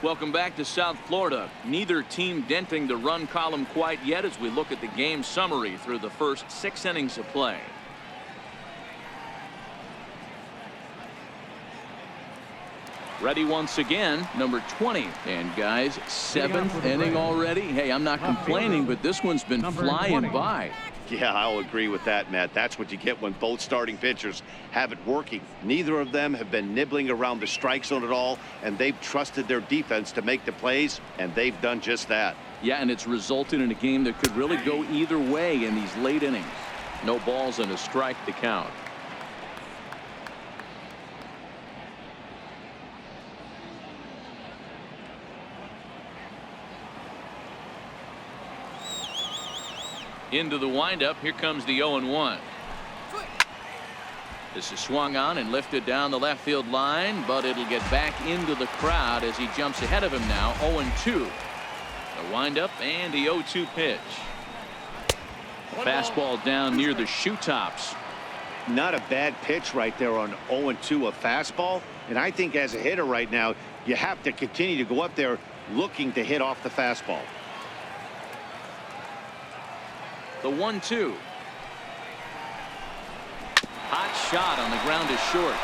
Welcome back to South Florida. Neither team denting the run column quite yet as we look at the game summary through the first 6 innings of play. Ready once again, number 20. And guys, 7th inning already. Hey, I'm not complaining, but this one's been flying by. Yeah, I'll agree with that, Matt. That's what you get when both starting pitchers have it working. Neither of them have been nibbling around the strike zone at all, and they've trusted their defense to make the plays, and they've done just that. Yeah, and it's resulted in a game that could really go either way in these late innings. No balls and a strike to count. Into the windup. Here comes the 0-1. This is swung on and lifted down the left field line, but it'll get back into the crowd as he jumps ahead of him now. 0-2. The windup and the 0-2 pitch. Fastball down near the shoe tops. Not a bad pitch right there on 0-2, a fastball. And I think as a hitter right now, you have to continue to go up there looking to hit off the fastball. The 1-2. Hot shot on the ground is short.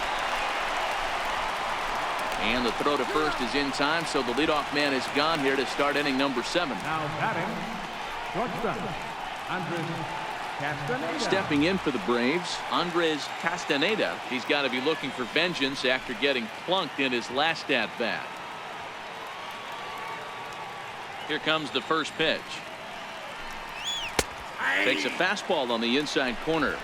And the throw to first is in time, so the leadoff man is gone here to start inning number 7. Now batting, shortstop, Andres Castaneda. Stepping in for the Braves, Andres Castaneda. He's got to be looking for vengeance after getting plunked in his last at-bat. Here comes the first pitch. Takes a fastball on the inside corner.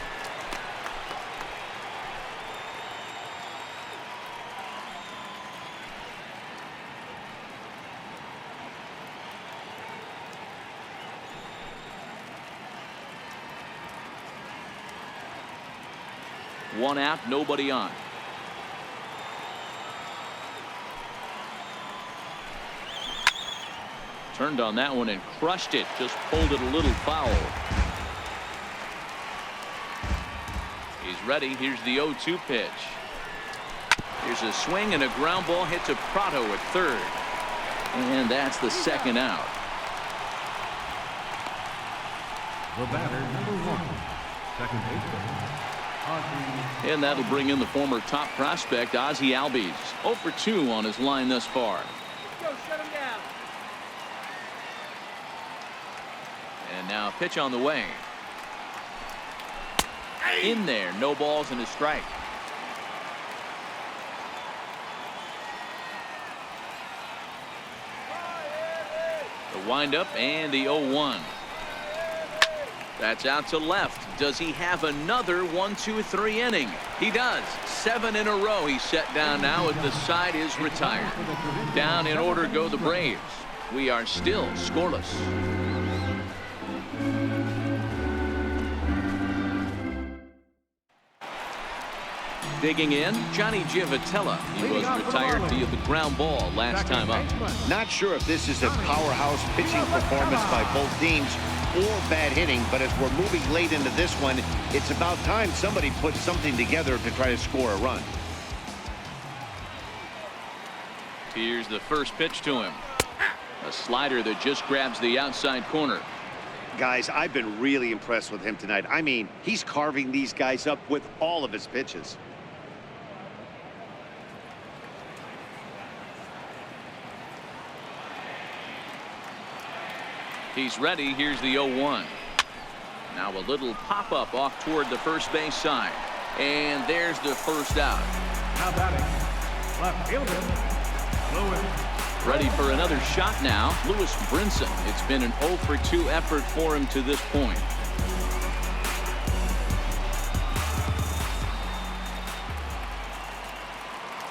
One out, nobody on. Turned on that one and crushed it. Just pulled it a little foul. He's ready. Here's the 0-2 pitch. Here's a swing and a ground ball hit to Prado at third. And that's the second out. The batter, number 1, second baseman. And that'll bring in the former top prospect, Ozzie Albies. 0 for 2 on his line thus far. Go, shut him down. Now a pitch on the way. In there, no balls and a strike. The windup and the 0-1. That's out to left. Does he have another 1-2-3 inning? He does. 7 in a row he's set down now as the side is retired. Down in order go the Braves. We are still scoreless. Digging in, Johnny Givotella. He was retired via the ground ball last time up. Not sure if this is a powerhouse pitching performance by both teams or bad hitting, but as we're moving late into this one, it's about time somebody puts something together to try to score a run. Here's the first pitch to him. A slider that just grabs the outside corner. Guys, I've been really impressed with him tonight. I mean, he's carving these guys up with all of his pitches. He's ready. Here's the 0-1. Now a little pop-up off toward the first base side. And there's the first out. Now batting, left fielder, Lewis. Ready for another shot now. Lewis Brinson. It's been an 0-for-2 effort for him to this point.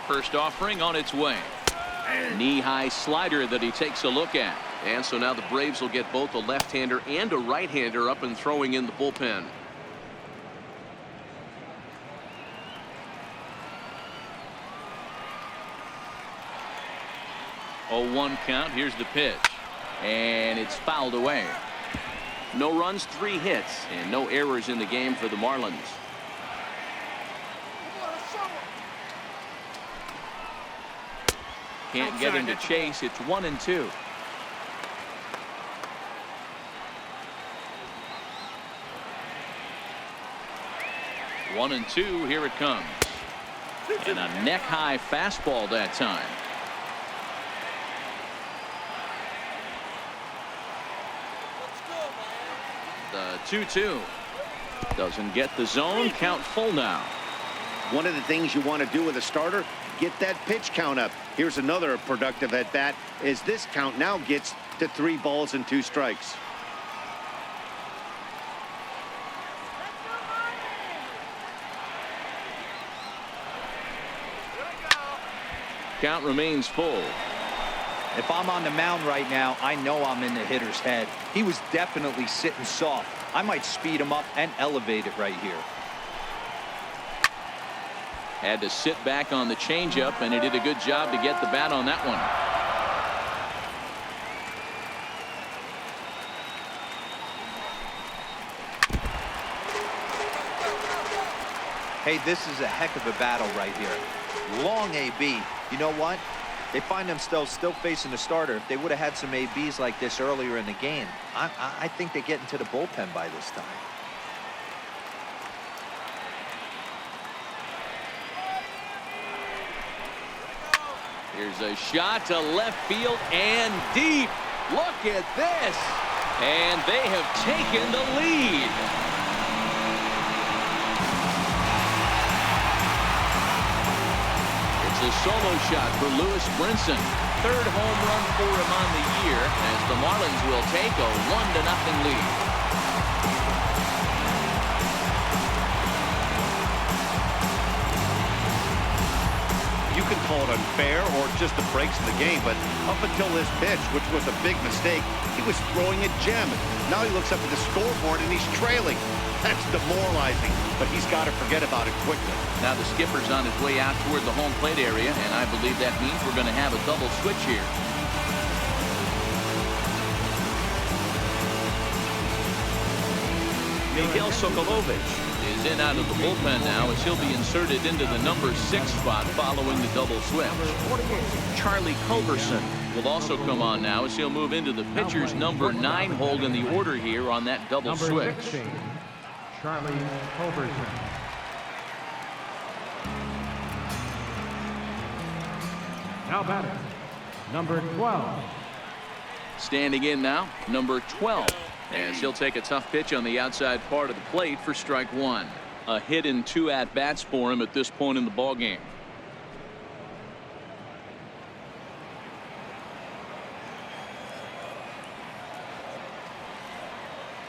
First offering on its way. Knee-high slider that he takes a look at. And so now the Braves will get both a left-hander and a right-hander up and throwing in the bullpen. Oh, 1 count. Here's the pitch. And it's fouled away. No runs, 3 hits, and no errors in the game for the Marlins. Can't get him to chase. It's 1-2. One and two. Here it comes. And a neck-high fastball that time. The 2-2. Doesn't get the zone. Count full now. One of the things you want to do with a starter, get that pitch count up. Here's another productive at bat as this count now gets to 3 balls and 2 strikes. Count remains full. If I'm on the mound right now, I know I'm in the hitter's head. He was definitely sitting soft. I might speed him up and elevate it right here. Had to sit back on the changeup, and he did a good job to get the bat on that one. Hey, this is a heck of a battle right here. Long AB. You know what? They find themselves still facing the starter. If they would have had some ABs like this earlier in the game, I think they get into the bullpen by this time. Here's a shot to left field and deep. Look at this. And they have taken the lead. It's a solo shot for Lewis Brinson. 3rd home run for him on the year as the Marlins will take a 1-0 lead. You can call it unfair or just the breaks in the game, but up until this pitch, which was a big mistake, he was throwing a gem. Now he looks up at the scoreboard and he's trailing. That's demoralizing, but he's got to forget about it quickly. Now the skipper's on his way out toward the home plate area, and I believe that means we're going to have a double switch here. Miguel Sokolovich is in out of the bullpen now as he'll be inserted into the number 6 spot following the double switch. Charlie Culberson will also come on now as he'll move into the pitcher's number 9 hold in the order here on that double switch. 16, Charlie Culberson. Now batting, number 12. Standing in now, number 12, As he'll take a tough pitch on the outside part of the plate for strike one. A hit in 2 at-bats for him at this point in the ballgame.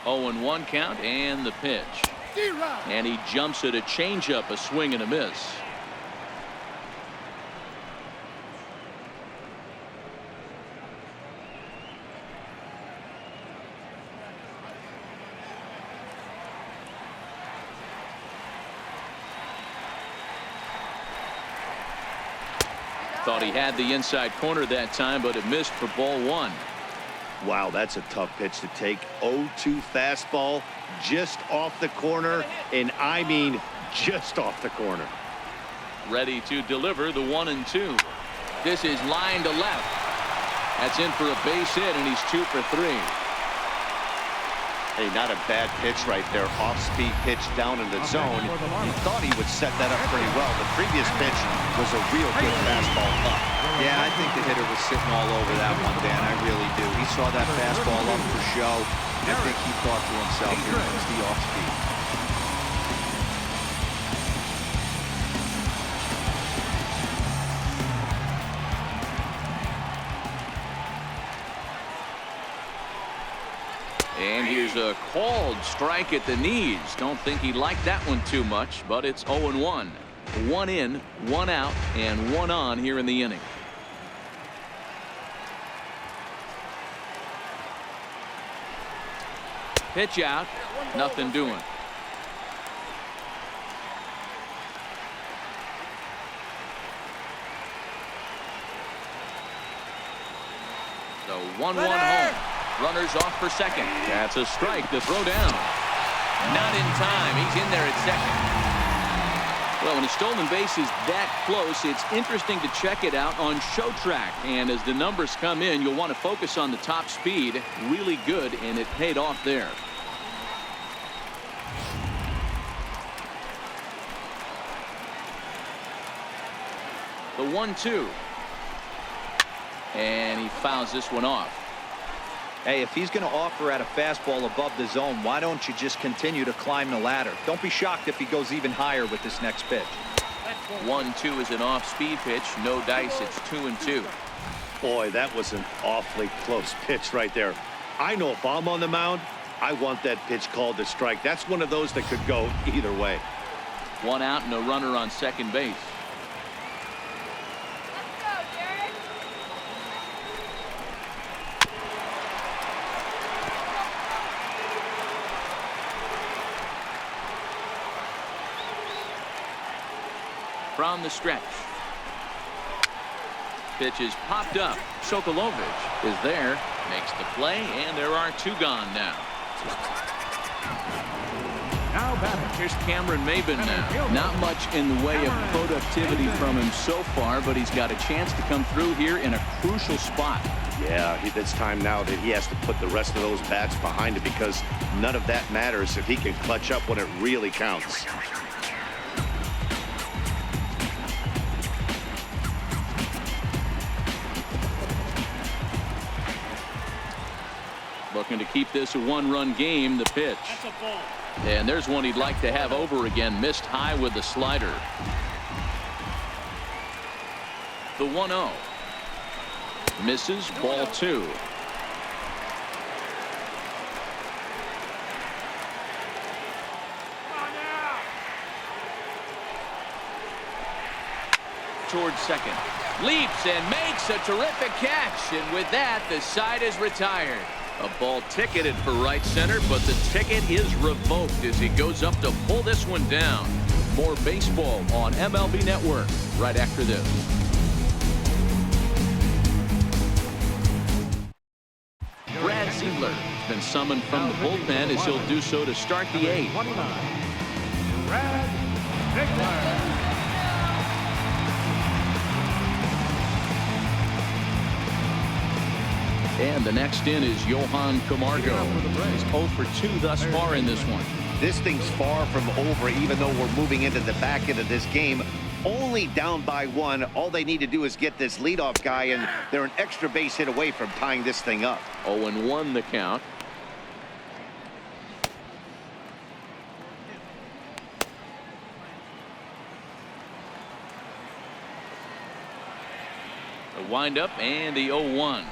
0-1 count and the pitch. And he jumps at a changeup, a swing and a miss. Thought he had the inside corner that time, but it missed for ball one. Wow, that's a tough pitch to take. 0-2 fastball just off the corner, and I mean just off the corner. Ready to deliver the 1-2. This is line to left. That's in for a base hit, and he's 2 for 3. Hey, not a bad pitch right there. Off-speed pitch down in the zone. He thought he would set that up pretty well. The previous pitch was a real good fastball up. Yeah, I think the hitter was sitting all over that one, Dan. I really do. He saw that fastball up for show. I think he thought to himself, here comes the off-speed. And here's a called strike at the knees. Don't think he liked that one too much, but it's 0-1. 1 in, 1 out, and 1 on here in the inning. Pitch out, nothing doing. So 1-1 home. Runners off for second. That's a strike to throw down. Not in time. He's in there at second. Well, when a stolen base is that close, it's interesting to check it out on show track. And as the numbers come in, you'll want to focus on the top speed. Really good, and it paid off there. The 1-2. And he fouls this one off. Hey, if he's going to offer at a fastball above the zone, why don't you just continue to climb the ladder? Don't be shocked if he goes even higher with this next pitch. 1-2 is an off-speed pitch. No dice. It's 2-2. Boy, that was an awfully close pitch right there. I know if I'm on the mound, I want that pitch called a strike. That's one of those that could go either way. 1 out and a runner on second base. From the stretch. Pitch is popped up. Sokolovich is there, makes the play, and there are 2 gone now. Now batting. Here's Cameron Maben now. Not much in the way of productivity from him so far, but he's got a chance to come through here in a crucial spot. Yeah, it's time now that he has to put the rest of those bats behind it, because none of that matters if he can clutch up when it really counts. Looking to keep this a 1-run game. The pitch. And there's one he'd like to have over again. Missed high with the slider. The 1-0. Misses, ball 2. Towards second. Leaps and makes a terrific catch. And with that, the side is retired. A ball ticketed for right center, but the ticket is revoked as he goes up to pull this one down. More baseball on MLB Network right after this. Brad Ziegler has been summoned from the bullpen as he'll do so to start the 8th. Brad Ziegler. And the next in is Johan Camargo. He's 0 for 2 thus far in this one. This thing's far from over, even though we're moving into the back end of this game. Only down by 1. All they need to do is get this leadoff guy, and they're an extra base hit away from tying this thing up. 0-1 the count. The windup and the 0-1.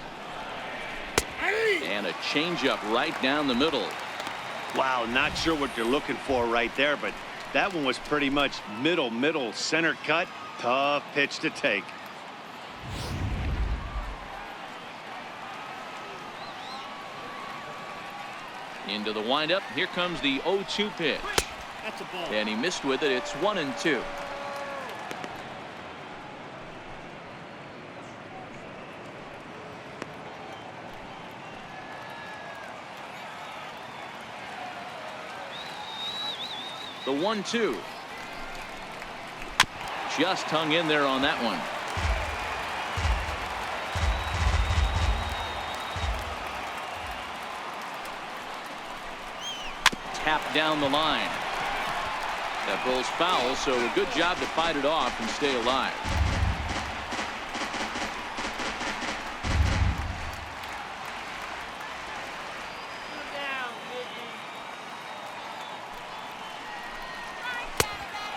And a changeup right down the middle. Wow, not sure what they're looking for right there, but that one was pretty much middle center cut. Tough pitch to take. Into the windup. Here comes the 0-2 pitch. That's a ball. And he missed with it. It's 1-2. The 1-2. Just hung in there on that one. Tap down the line. That ball's foul, so a good job to fight it off and stay alive.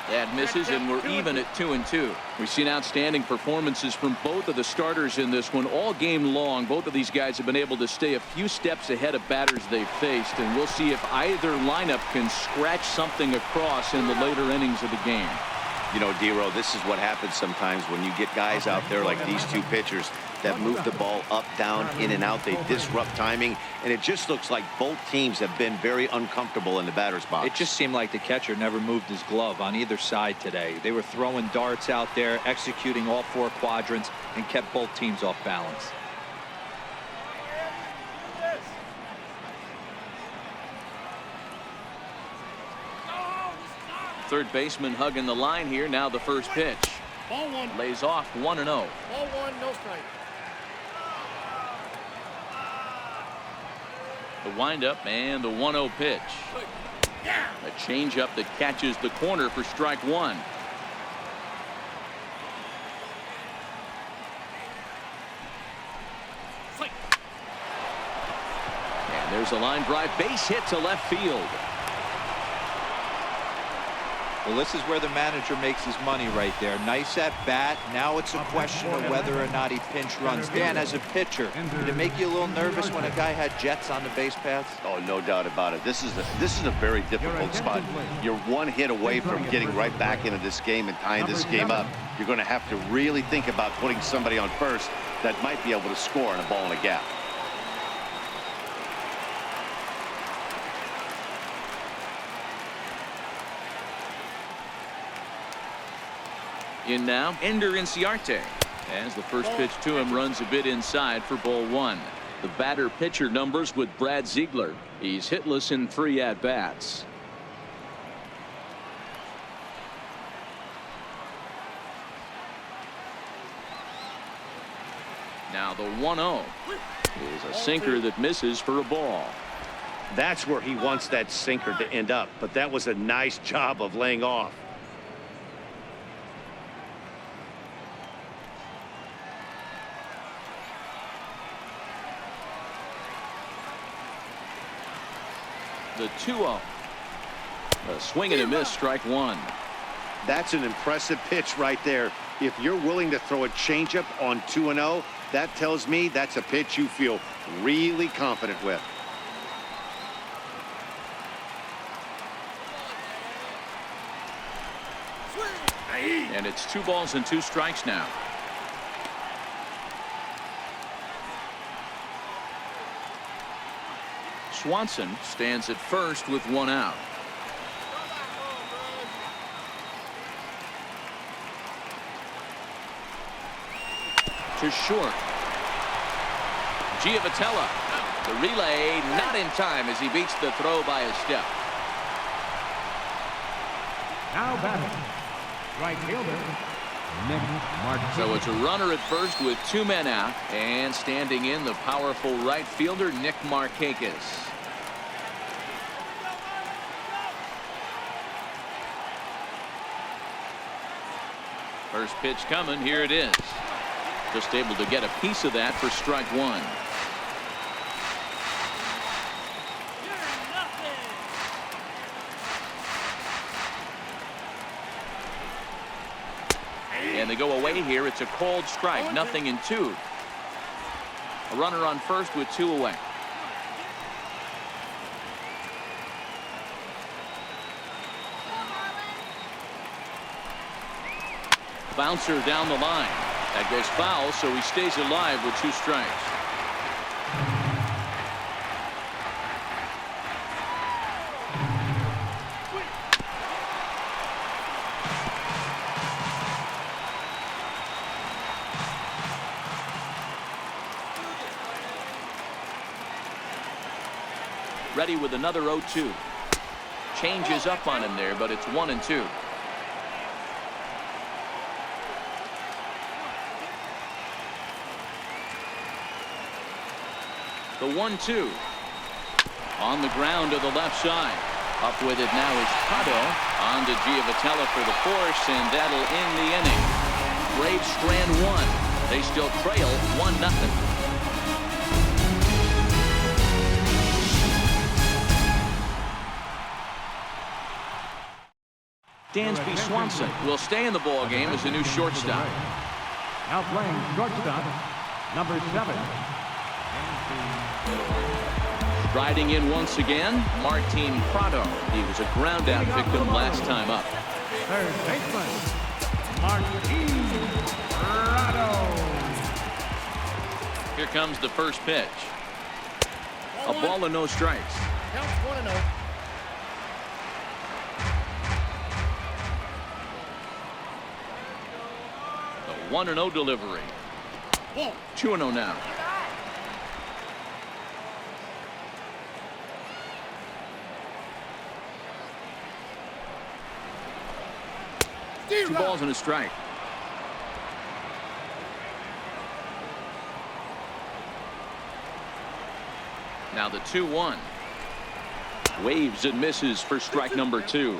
That misses, and we're even at 2-2. We've seen outstanding performances from both of the starters in this one all game long. Both of these guys have been able to stay a few steps ahead of batters they've faced, and we'll see if either lineup can scratch something across in the later innings of the game. You know, D-Row, this is what happens sometimes when you get guys out there like these two pitchers that move the ball up, down, in and out. They disrupt timing, and it just looks like both teams have been very uncomfortable in the batter's box. It just seemed like the catcher never moved his glove on either side today. They were throwing darts out there, executing all four quadrants, and kept both teams off balance. Third baseman hugging the line here. Now the first pitch. Ball one. Lays off 1-0. Ball one, no strike. The windup and the 1-0 pitch. A changeup that catches the corner for strike one. And there's a line drive base hit to left field. Well, this is where the manager makes his money right there. Nice at bat. Now it's a question of whether or not he pinch runs. Dan, as a pitcher, did it make you a little nervous when a guy had jets on the base paths? Oh, no doubt about it. This is a very difficult spot. You're one hit away from getting right back into this game and tying this game up. You're going to have to really think about putting somebody on first that might be able to score on a ball in a gap. In now, Ender Inciarte. As the first pitch to him runs a bit inside for ball one. The batter pitcher numbers with Brad Ziegler. He's hitless in 3 at-bats. Now the 1-0 is a sinker that misses for a ball. That's where he wants that sinker to end up, but that was a nice job of laying off. The 2-0. A swing and a miss, strike one. That's an impressive pitch right there. If you're willing to throw a changeup on 2-0, that tells me that's a pitch you feel really confident with. And it's 2 balls and 2 strikes now. Swanson stands at first with 1 out. To short. Giavotella. The relay not in time as he beats the throw by a step. Now batting, right fielder, Nick Martinez. So it's a runner at first with 2 men out, and standing in the powerful right fielder Nick Markakis. First pitch coming. Here it is. Just able to get a piece of that for strike one. And they go away here. It's a cold strike. 0-2. A runner on first with 2 away. Bouncer down the line. That goes foul, so he stays alive with 2 strikes. Ready with another 0-2. Changes up on him there, but it's 1-2. The 1-2 on the ground to the left side. Up with it now is Prado. On to Giavotella for the force, and that'll end the inning. Braves strand 1. They still trail 1-0. Dansby Swanson will stay in the ball game as a new shortstop. Now playing shortstop, number 7. Riding in once again, Martin Prado. He was a ground out victim last time up. Third baseman, Martin Prado. Here comes the first pitch. A ball and no strikes. Counts 1-0. The 1-0 delivery. Ball. 2-0 now. Two balls and a strike. Now the 2-1. Waves and misses for strike number 2.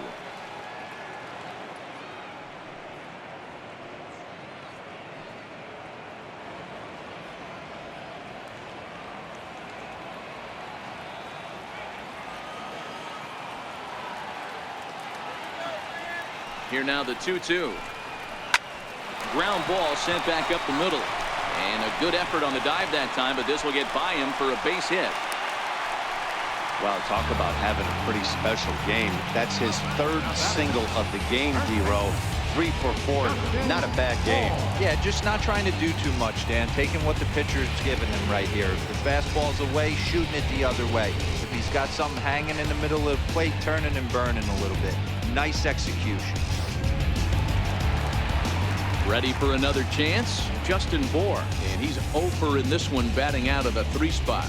Here now the 2-2. Ground ball sent back up the middle. And a good effort on the dive that time, but this will get by him for a base hit. Well, talk about having a pretty special game. That's his 3rd single of the game, D-Row. 3 for 4. Not a bad game. Yeah, just not trying to do too much, Dan. Taking what the pitcher's giving him right here. If the fastball's away, shooting it the other way. If he's got something hanging in the middle of the plate, turning and burning a little bit. Nice execution. Ready for another chance? Justin Bohr, and he's over in this one, batting out of the 3 spot.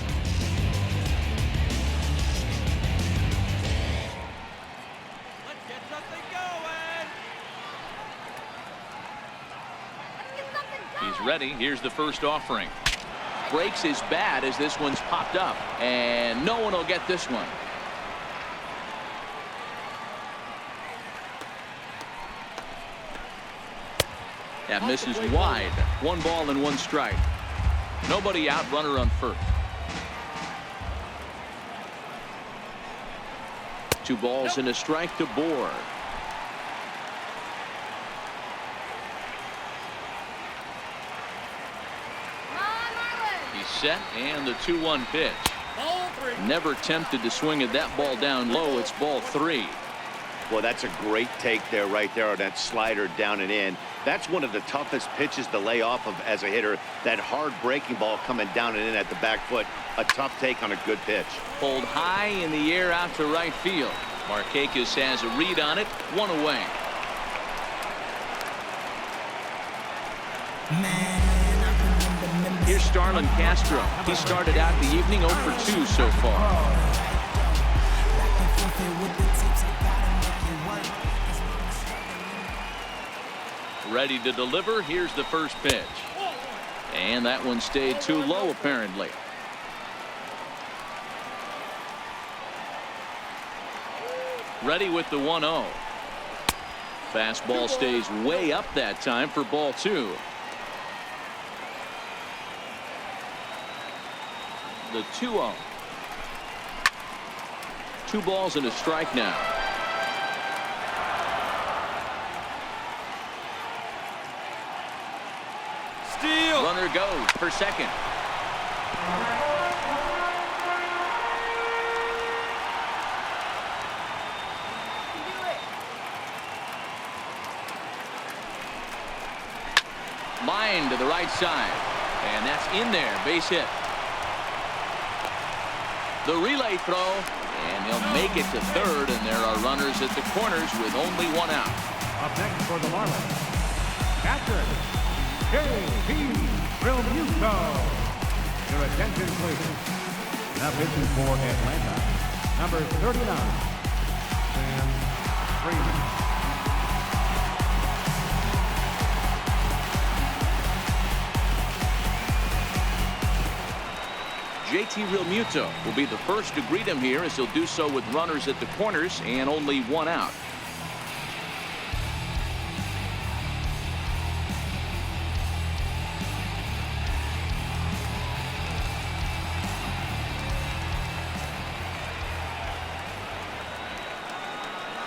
Let's get something going. He's ready. Here's the first offering. Breaks his bat as this one's popped up, and no one will get this one. That misses wide. 1 ball and 1 strike. Nobody out, runner on first. 2 balls and a strike to Bohr. He's set, and the 2-1 pitch. Ball 3. Never tempted to swing at that ball down low. It's ball 3. Well, that's a great take there, right there on that slider down and in. That's one of the toughest pitches to lay off of as a hitter. That hard breaking ball coming down and in at the back foot. A tough take on a good pitch. Pulled high in the air out to right field. Markakis has a read on it. 1 away. Here's Starlin Castro. He started out the evening 0 for 2 so far. Ready to deliver. Here's the first pitch. And that one stayed too low, apparently. Ready with the 1-0. Fastball stays way up that time for ball 2. The 2-0. 2 balls and a strike now. Runner goes for second. Line to the right side. And that's in there. Base hit. The relay throw. And he'll make it to third. And there are runners at the corners with only one out. Up next for the Marlins, catcher, J.T. Realmuto. Your attention, please. Now pitching for Atlanta, number 39, Sam Freeman. J.T. Realmuto will be the first to greet him here, as he'll do so with runners at the corners and only one out.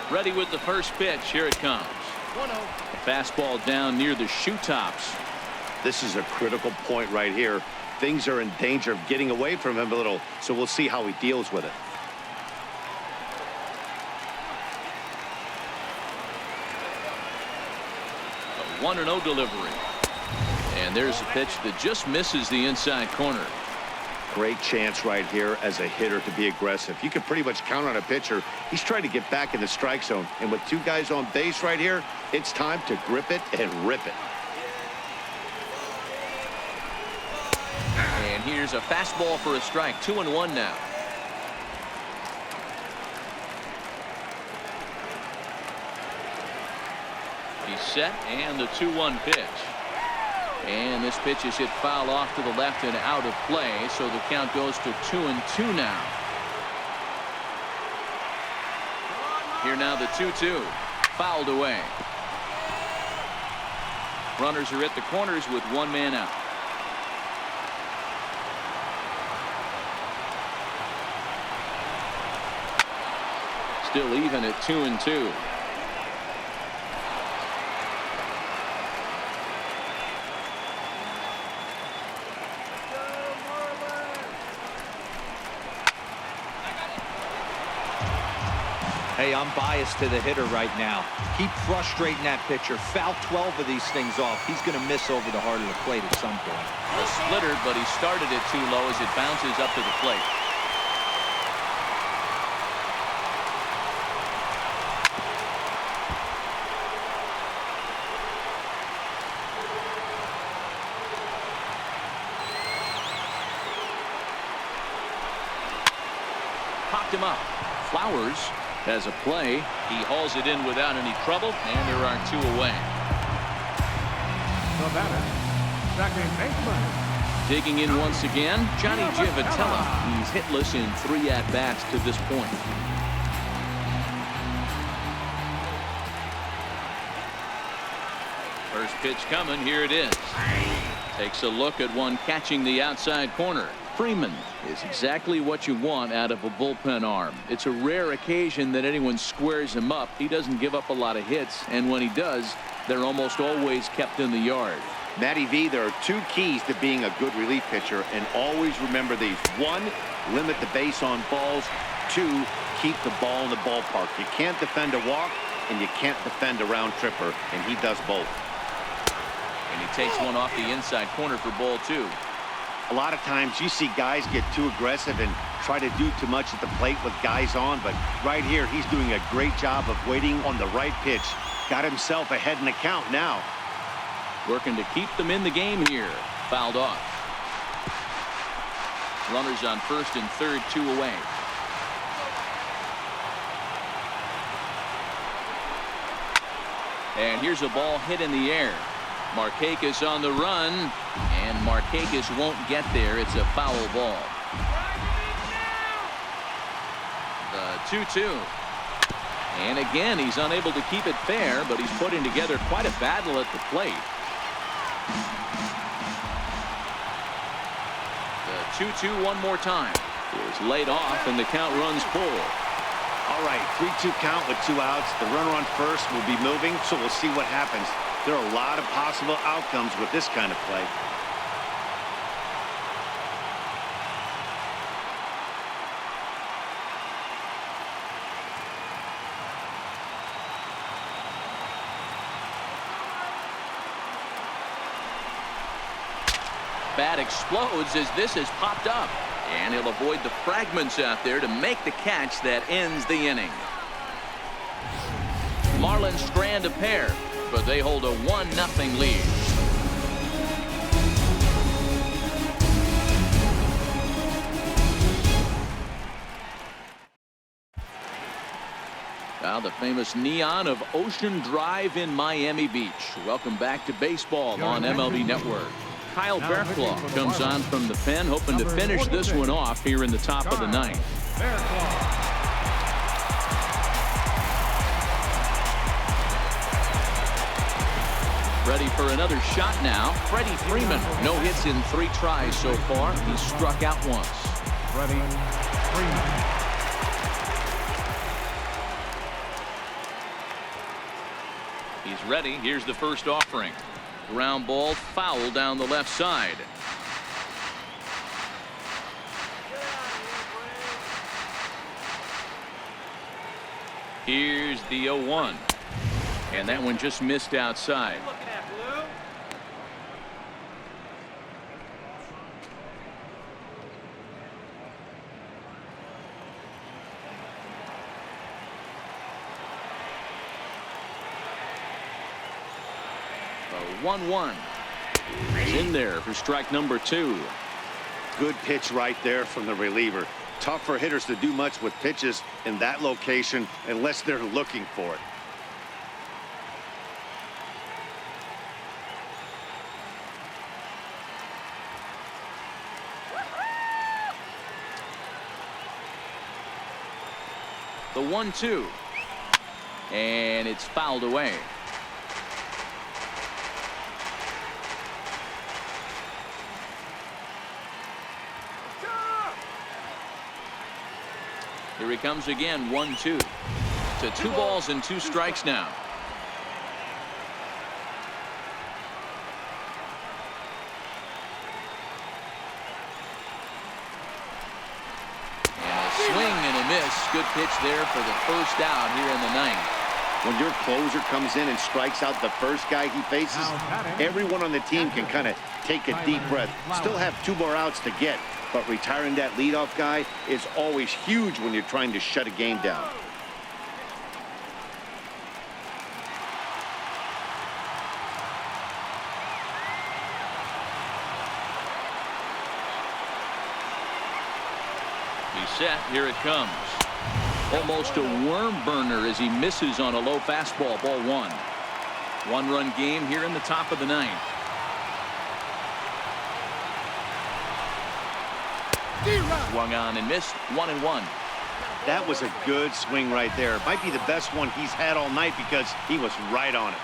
Ready with the first pitch. Here it comes. 1-0. Fastball down near the shoe tops. This is a critical point right here. Things are in danger of getting away from him a little, so we'll see how he deals with it. A 1-0 delivery. And there's a pitch that just misses the inside corner. Great chance right here as a hitter to be aggressive. You can pretty much count on a pitcher. He's trying to get back in the strike zone. And with two guys on base right here, it's time to grip it and rip it. And here's a fastball for a strike. 2-1 now. He's set, and the 2-1 pitch. And this pitch is hit foul off to the left and out of play, so the count goes to 2-2 now. Here now the 2-2. Fouled away. Runners are at the corners with one man out. Still even at 2-2. Hey, I'm biased to the hitter right now. Keep frustrating that pitcher. Foul 12 of these things off. He's going to miss over the heart of the plate at some point. A splitter, but he started it too low as it bounces up to the plate. Popped him up. Flowers has a play. He hauls it in without any trouble, and there are two away. The batter, second baseman. Digging in once again, Johnny Givotella. He's hitless in 3 at-bats to this point. First pitch coming. Here it is. Takes a look at one catching the outside corner. Freeman is exactly what you want out of a bullpen arm. It's a rare occasion that anyone squares him up. He doesn't give up a lot of hits, and when he does, they're almost always kept in the yard. Matty V, there are two keys to being a good relief pitcher, and always remember these. 1, limit the base on balls. 2, keep the ball in the ballpark. You can't defend a walk, and you can't defend a round tripper, and he does both. And he takes one off the inside corner for ball 2. A lot of times you see guys get too aggressive and try to do too much at the plate with guys on, but right here he's doing a great job of waiting on the right pitch. Got himself ahead in the count now. Working to keep them in the game here. Fouled off. Runners on first and third, 2 away. And here's a ball hit in the air. Markakis on the run, and Markakis won't get there. It's a foul ball. The 2-2. And again, he's unable to keep it fair, but he's putting together quite a battle at the plate. The 2-2 one more time. Is laid off, and the count runs full. All right, 3-2 count with 2 outs. The runner on first will be moving, so we'll see what happens. There are a lot of possible outcomes with this kind of play. bat explodes as this has popped up. And he'll avoid the fragments out there to make the catch that ends the inning. Marlins strand a pair, but they hold a 1-0 lead. Now the famous neon of Ocean Drive in Miami Beach. Welcome back to baseball on MLB Network. Kyle Bearclaw comes on from the pen, hoping to finish this one off here in the top of the ninth. Ready for another shot now. Freddie Freeman. No hits in 3 tries so far. He's struck out once. Freddie Freeman. He's ready. Here's the first offering. Ground ball foul down the left side. Here's the 0-1. And that one just missed outside. The 1-1 is in there for strike number 2. Good pitch right there from the reliever. Tough for hitters to do much with pitches in that location unless they're looking for it. The 1-2. And it's fouled away. Here he comes again, 1-2. To 2 balls and 2 strikes now. And a swing and a miss. Good pitch there for the first out here in the ninth. When your closer comes in and strikes out the first guy he faces, everyone on the team can kind of take a deep breath. Still have 2 more outs to get. But retiring that leadoff guy is always huge when you're trying to shut a game down. He's set. Here it comes. Almost a worm burner as he misses on a low fastball. Ball 1. 1-run game here in the top of the ninth. Swung on and missed. 1-1. That was a good swing right there. Might be the best one he's had all night because he was right on it.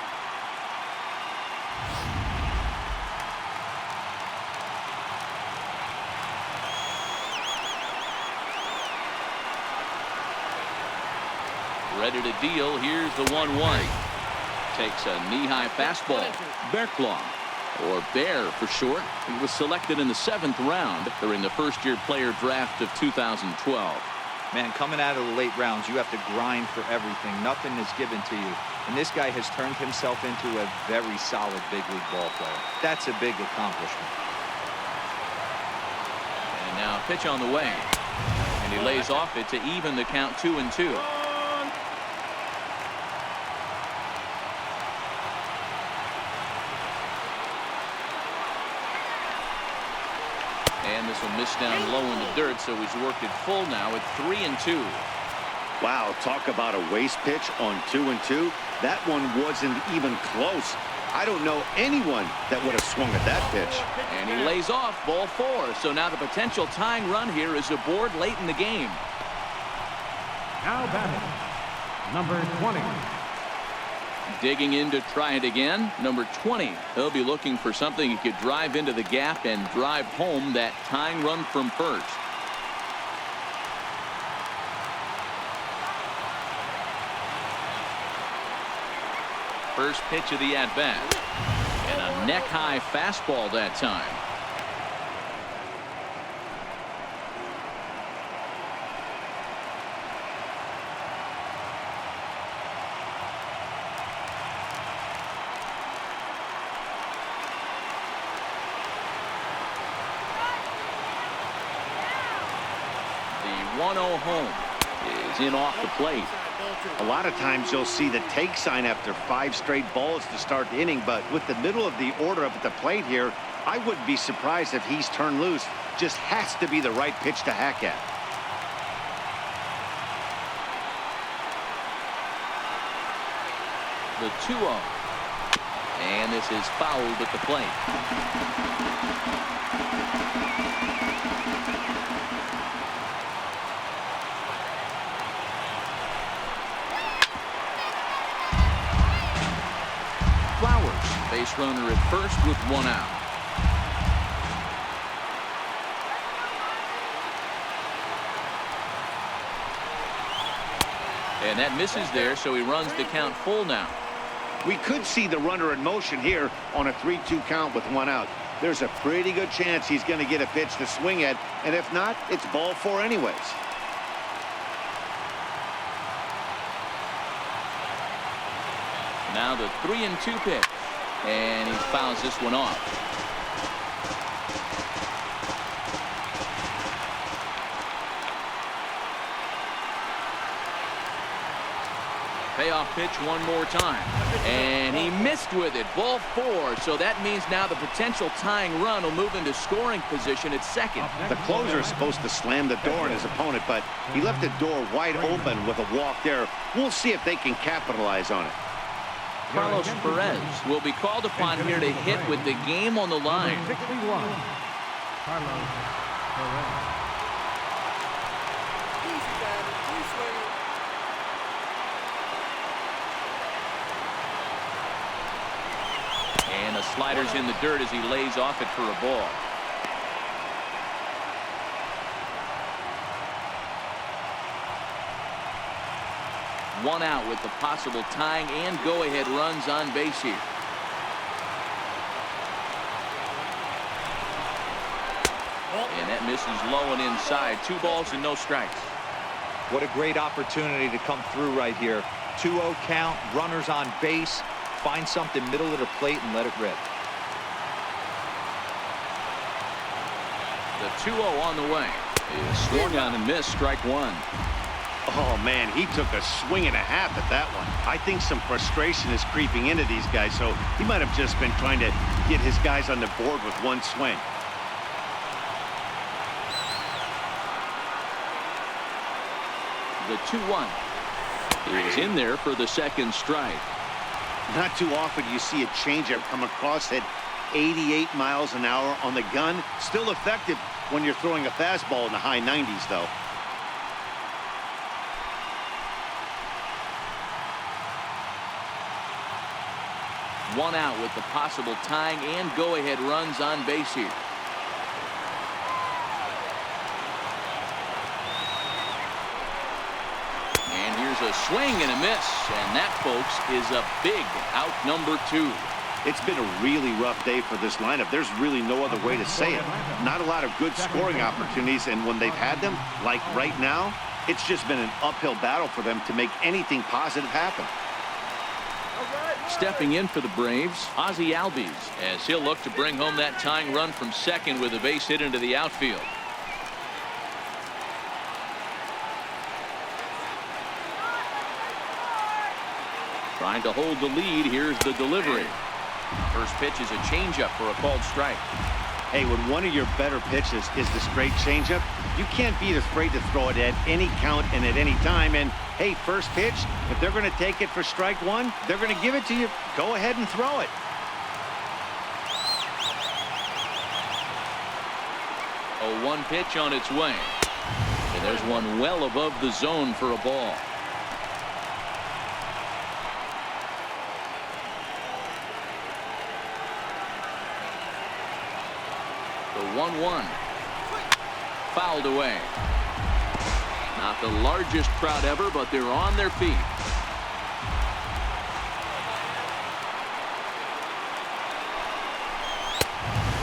Ready to deal. Here's the 1-1. Takes a knee-high fastball. Bearclaw, or Bear for short. He was selected in the 7th round during the first-year player draft of 2012. Man, coming out of the late rounds, you have to grind for everything. Nothing is given to you. And this guy has turned himself into a very solid big league ball player. That's a big accomplishment. And now a pitch on the way. And he lays off it to even the count 2-2. And this will miss down low in the dirt, so he's worked it full now at 3-2. Wow, talk about a waste pitch on 2-2. That one wasn't even close. I don't know anyone that would have swung at that pitch. And he lays off ball 4. So now the potential tying run here is aboard late in the game. Now batting, number 20. Digging in to try it again, number 20. He'll be looking for something he could drive into the gap and drive home that tying run from first. First pitch of the at-bat. And a neck-high fastball that time. 1-0 home is in off the plate. A lot of times you'll see the take sign after 5 straight balls to start the inning, but with the middle of the order up at the plate here, I wouldn't be surprised if he's turned loose. Just has to be the right pitch to hack at. The 2-0. And this is fouled at the plate. Flowers, base runner at first with 1 out. And that misses there, so he runs the count full now. We could see the runner in motion here on a 3-2 count with 1 out. There's a pretty good chance he's going to get a pitch to swing at, and if not, it's ball 4 anyways. Now the 3-2 pitch, and he fouls this one off. Payoff pitch one more time, and he missed with it. Ball 4, so that means now the potential tying run will move into scoring position at second. The closer is supposed to slam the door on his opponent, but he left the door wide open with a walk there. We'll see if they can capitalize on it. Carlos Perez will be called upon here to hit with the game on the line. 61. Carlos Perez. And the slider's in the dirt as he lays off it for a ball. One out with the possible tying and go-ahead runs on base here. And that misses low and inside. 2 balls and no strikes. What a great opportunity to come through right here. 2-0 count, runners on base. Find something middle of the plate and let it rip. The 2-0 on the way. Is swung on and missed, strike 1. Oh, man, he took a swing and a half at that one. I think some frustration is creeping into these guys, so he might have just been trying to get his guys on the board with 1 swing. The 2-1 is in there for the second strike. Not too often you see a changeup come across at 88 miles an hour on the gun. Still effective when you're throwing a fastball in the high 90s, though. One out with the possible tying and go-ahead runs on base here. And here's a swing and a miss, and that, folks, is a big out number 2. It's been a really rough day for this lineup. There's really no other way to say it. Not a lot of good scoring opportunities, and when they've had them, like right now, it's just been an uphill battle for them to make anything positive happen. Stepping in for the Braves, Ozzie Albies, as he'll look to bring home that tying run from second with a base hit into the outfield. Trying to hold the lead. Here's the delivery. First pitch is a changeup for a called strike. Hey, when one of your better pitches is the straight changeup, you can't be afraid to throw it at any count and at any time. And hey, first pitch, if they're going to take it for strike 1, they're going to give it to you. Go ahead and throw it. A 1 pitch on its way. And there's one well above the zone for a ball. The 1-1. Fouled away. Not the largest crowd ever, but they're on their feet.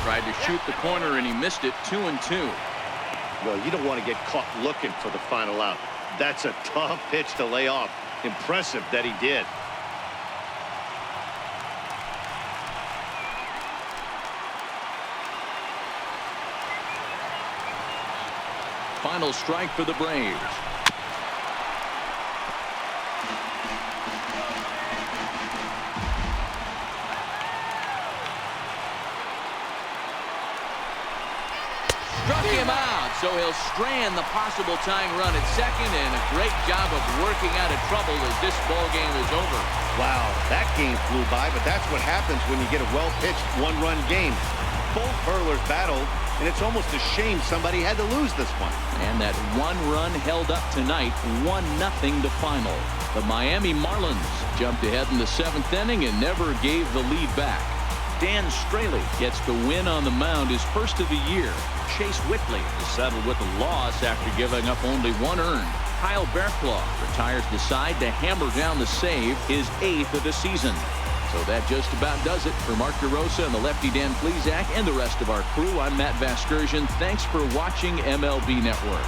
Tried to shoot the corner and he missed it. 2-2. Well, you don't want to get caught looking for the final out. That's a tough pitch to lay off. Impressive that he did. Final strike for the Braves. Struck him out, so he'll strand the possible tying run at second, and a great job of working out of trouble as this ball game is over. Wow, that game flew by, but that's what happens when you get a well-pitched one-run game. Both hurlers battled, and it's almost a shame somebody had to lose this one. And that one run held up tonight, 1-0 to final. The Miami Marlins jumped ahead in the 7th inning and never gave the lead back. Dan Straley gets the win on the mound, his first of the year. Chase Whitley is settled with a loss after giving up only 1 earned. Kyle Bearclaw retires the side to hammer down the save, his 8th of the season. So that just about does it for Mark DeRosa and the lefty Dan Plesac and the rest of our crew. I'm Matt Vasgersian. Thanks for watching MLB Network.